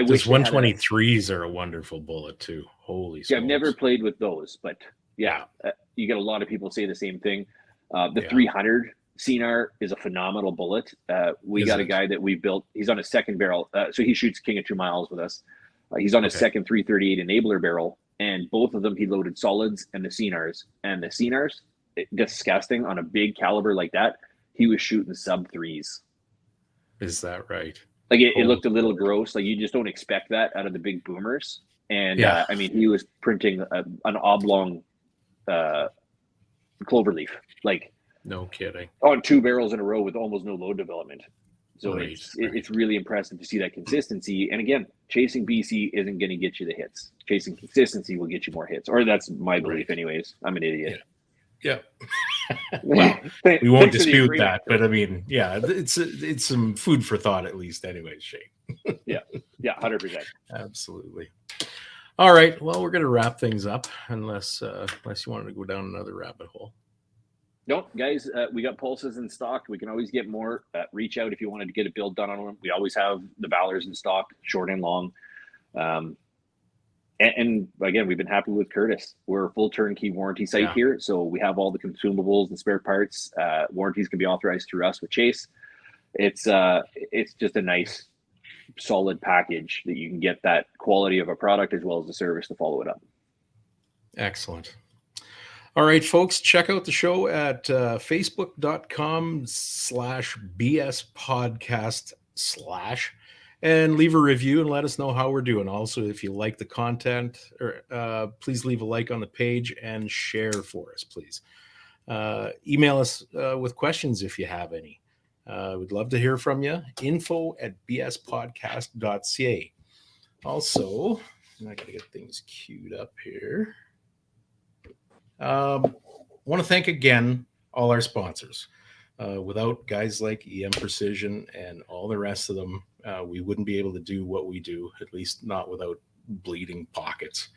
wish
123s are a wonderful bullet too. Holy smokes.
I've never played with those, but you get a lot of people say the same thing. The 300 CNR is a phenomenal bullet. We got a guy that we built. He's on a second barrel. So he shoots King of 2 Miles with us. He's on a second 338 enabler barrel, and both of them he loaded solids and the CNRs. And the CNRs, disgusting on a big caliber like that. He was shooting sub 3s.
Is that right?
Like it looked a little gross. Like you just don't expect that out of the big boomers. And I mean, he was printing an oblong cloverleaf, like
no kidding,
on 2 barrels in a row with almost no load development. So it's really impressive to see that consistency. And again, chasing BC isn't going to get you the hits. Chasing consistency will get you more hits, or that's my belief, anyways. I'm an idiot.
Yeah. Well, we won't dispute that, but I mean, it's some food for thought at least, anyways, Shane.
Yeah, 100%.
Absolutely. All right. Well, we're going to wrap things up unless you wanted to go down another rabbit hole.
No, guys, we got pulses in stock. We can always get more. Reach out if you wanted to get a build done on them. We always have the Valors in stock, short and long. And again, we've been happy with Curtis. We're a full turnkey warranty site here. So we have all the consumables and spare parts. Warranties can be authorized through us with Chase. It's just a nice, solid package that you can get that quality of a product as well as the service to follow it up.
Excellent. All right, folks, check out the show at facebook.com/BS podcast/ and leave a review and let us know how we're doing. Also, if you like the content, please leave a like on the page and share for us, please. Email us with questions if you have any. We'd love to hear from you. info@bspodcast.ca. Also, I got to get things queued up here. I want to thank again all our sponsors. Without guys like EM Precision and all the rest of them, we wouldn't be able to do what we do, at least not without bleeding pockets.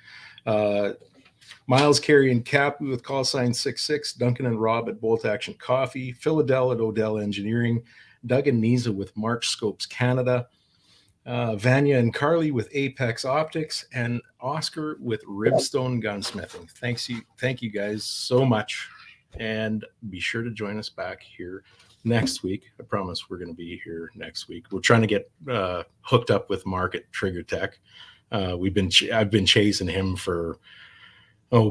Miles Carey and Cappy with call sign 66, Duncan and Rob at Bolt Action Coffee, Philadel at Odell Engineering, Doug and Niza with March Scopes Canada, Vanya and Carly with Apex Optics, and Oscar with Ribstone Gunsmithing. Thank you guys so much, and be sure to join us back here next week. I promise we're going to be here next week. We're trying to get hooked up with Mark at Trigger Tech. I've been chasing him for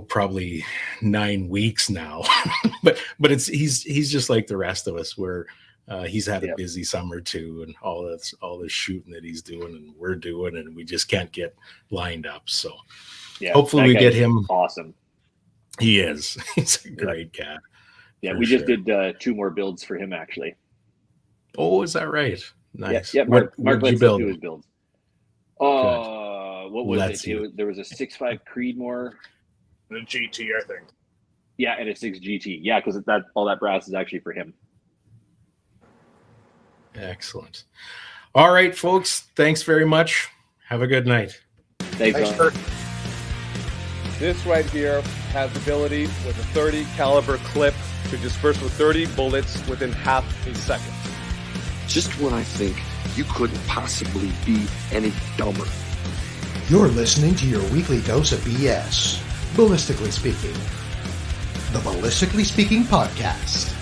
probably 9 weeks now. but he's just like the rest of us, where he's had a busy summer too, and all this shooting that he's doing and we're doing, and we just can't get lined up. So hopefully we get him.
Awesome.
He is. He's a great cat.
Yeah, we just did 2 more builds for him actually.
Oh, is that right? Nice.
Yeah, Mark lets us do his builds. What was it? There was a 6.5 Creedmoor.
The GT, I think.
Yeah, and a 6 GT. Yeah, because all that brass is actually for him.
Excellent. All right, folks. Thanks very much. Have a good night.
Thanks,
Kurt.
This right here has the ability with a 30 caliber clip to disperse with 30 bullets within half a second.
Just when I think you couldn't possibly be any dumber.
You're listening to your weekly dose of BS, ballistically speaking. The Ballistically Speaking Podcast.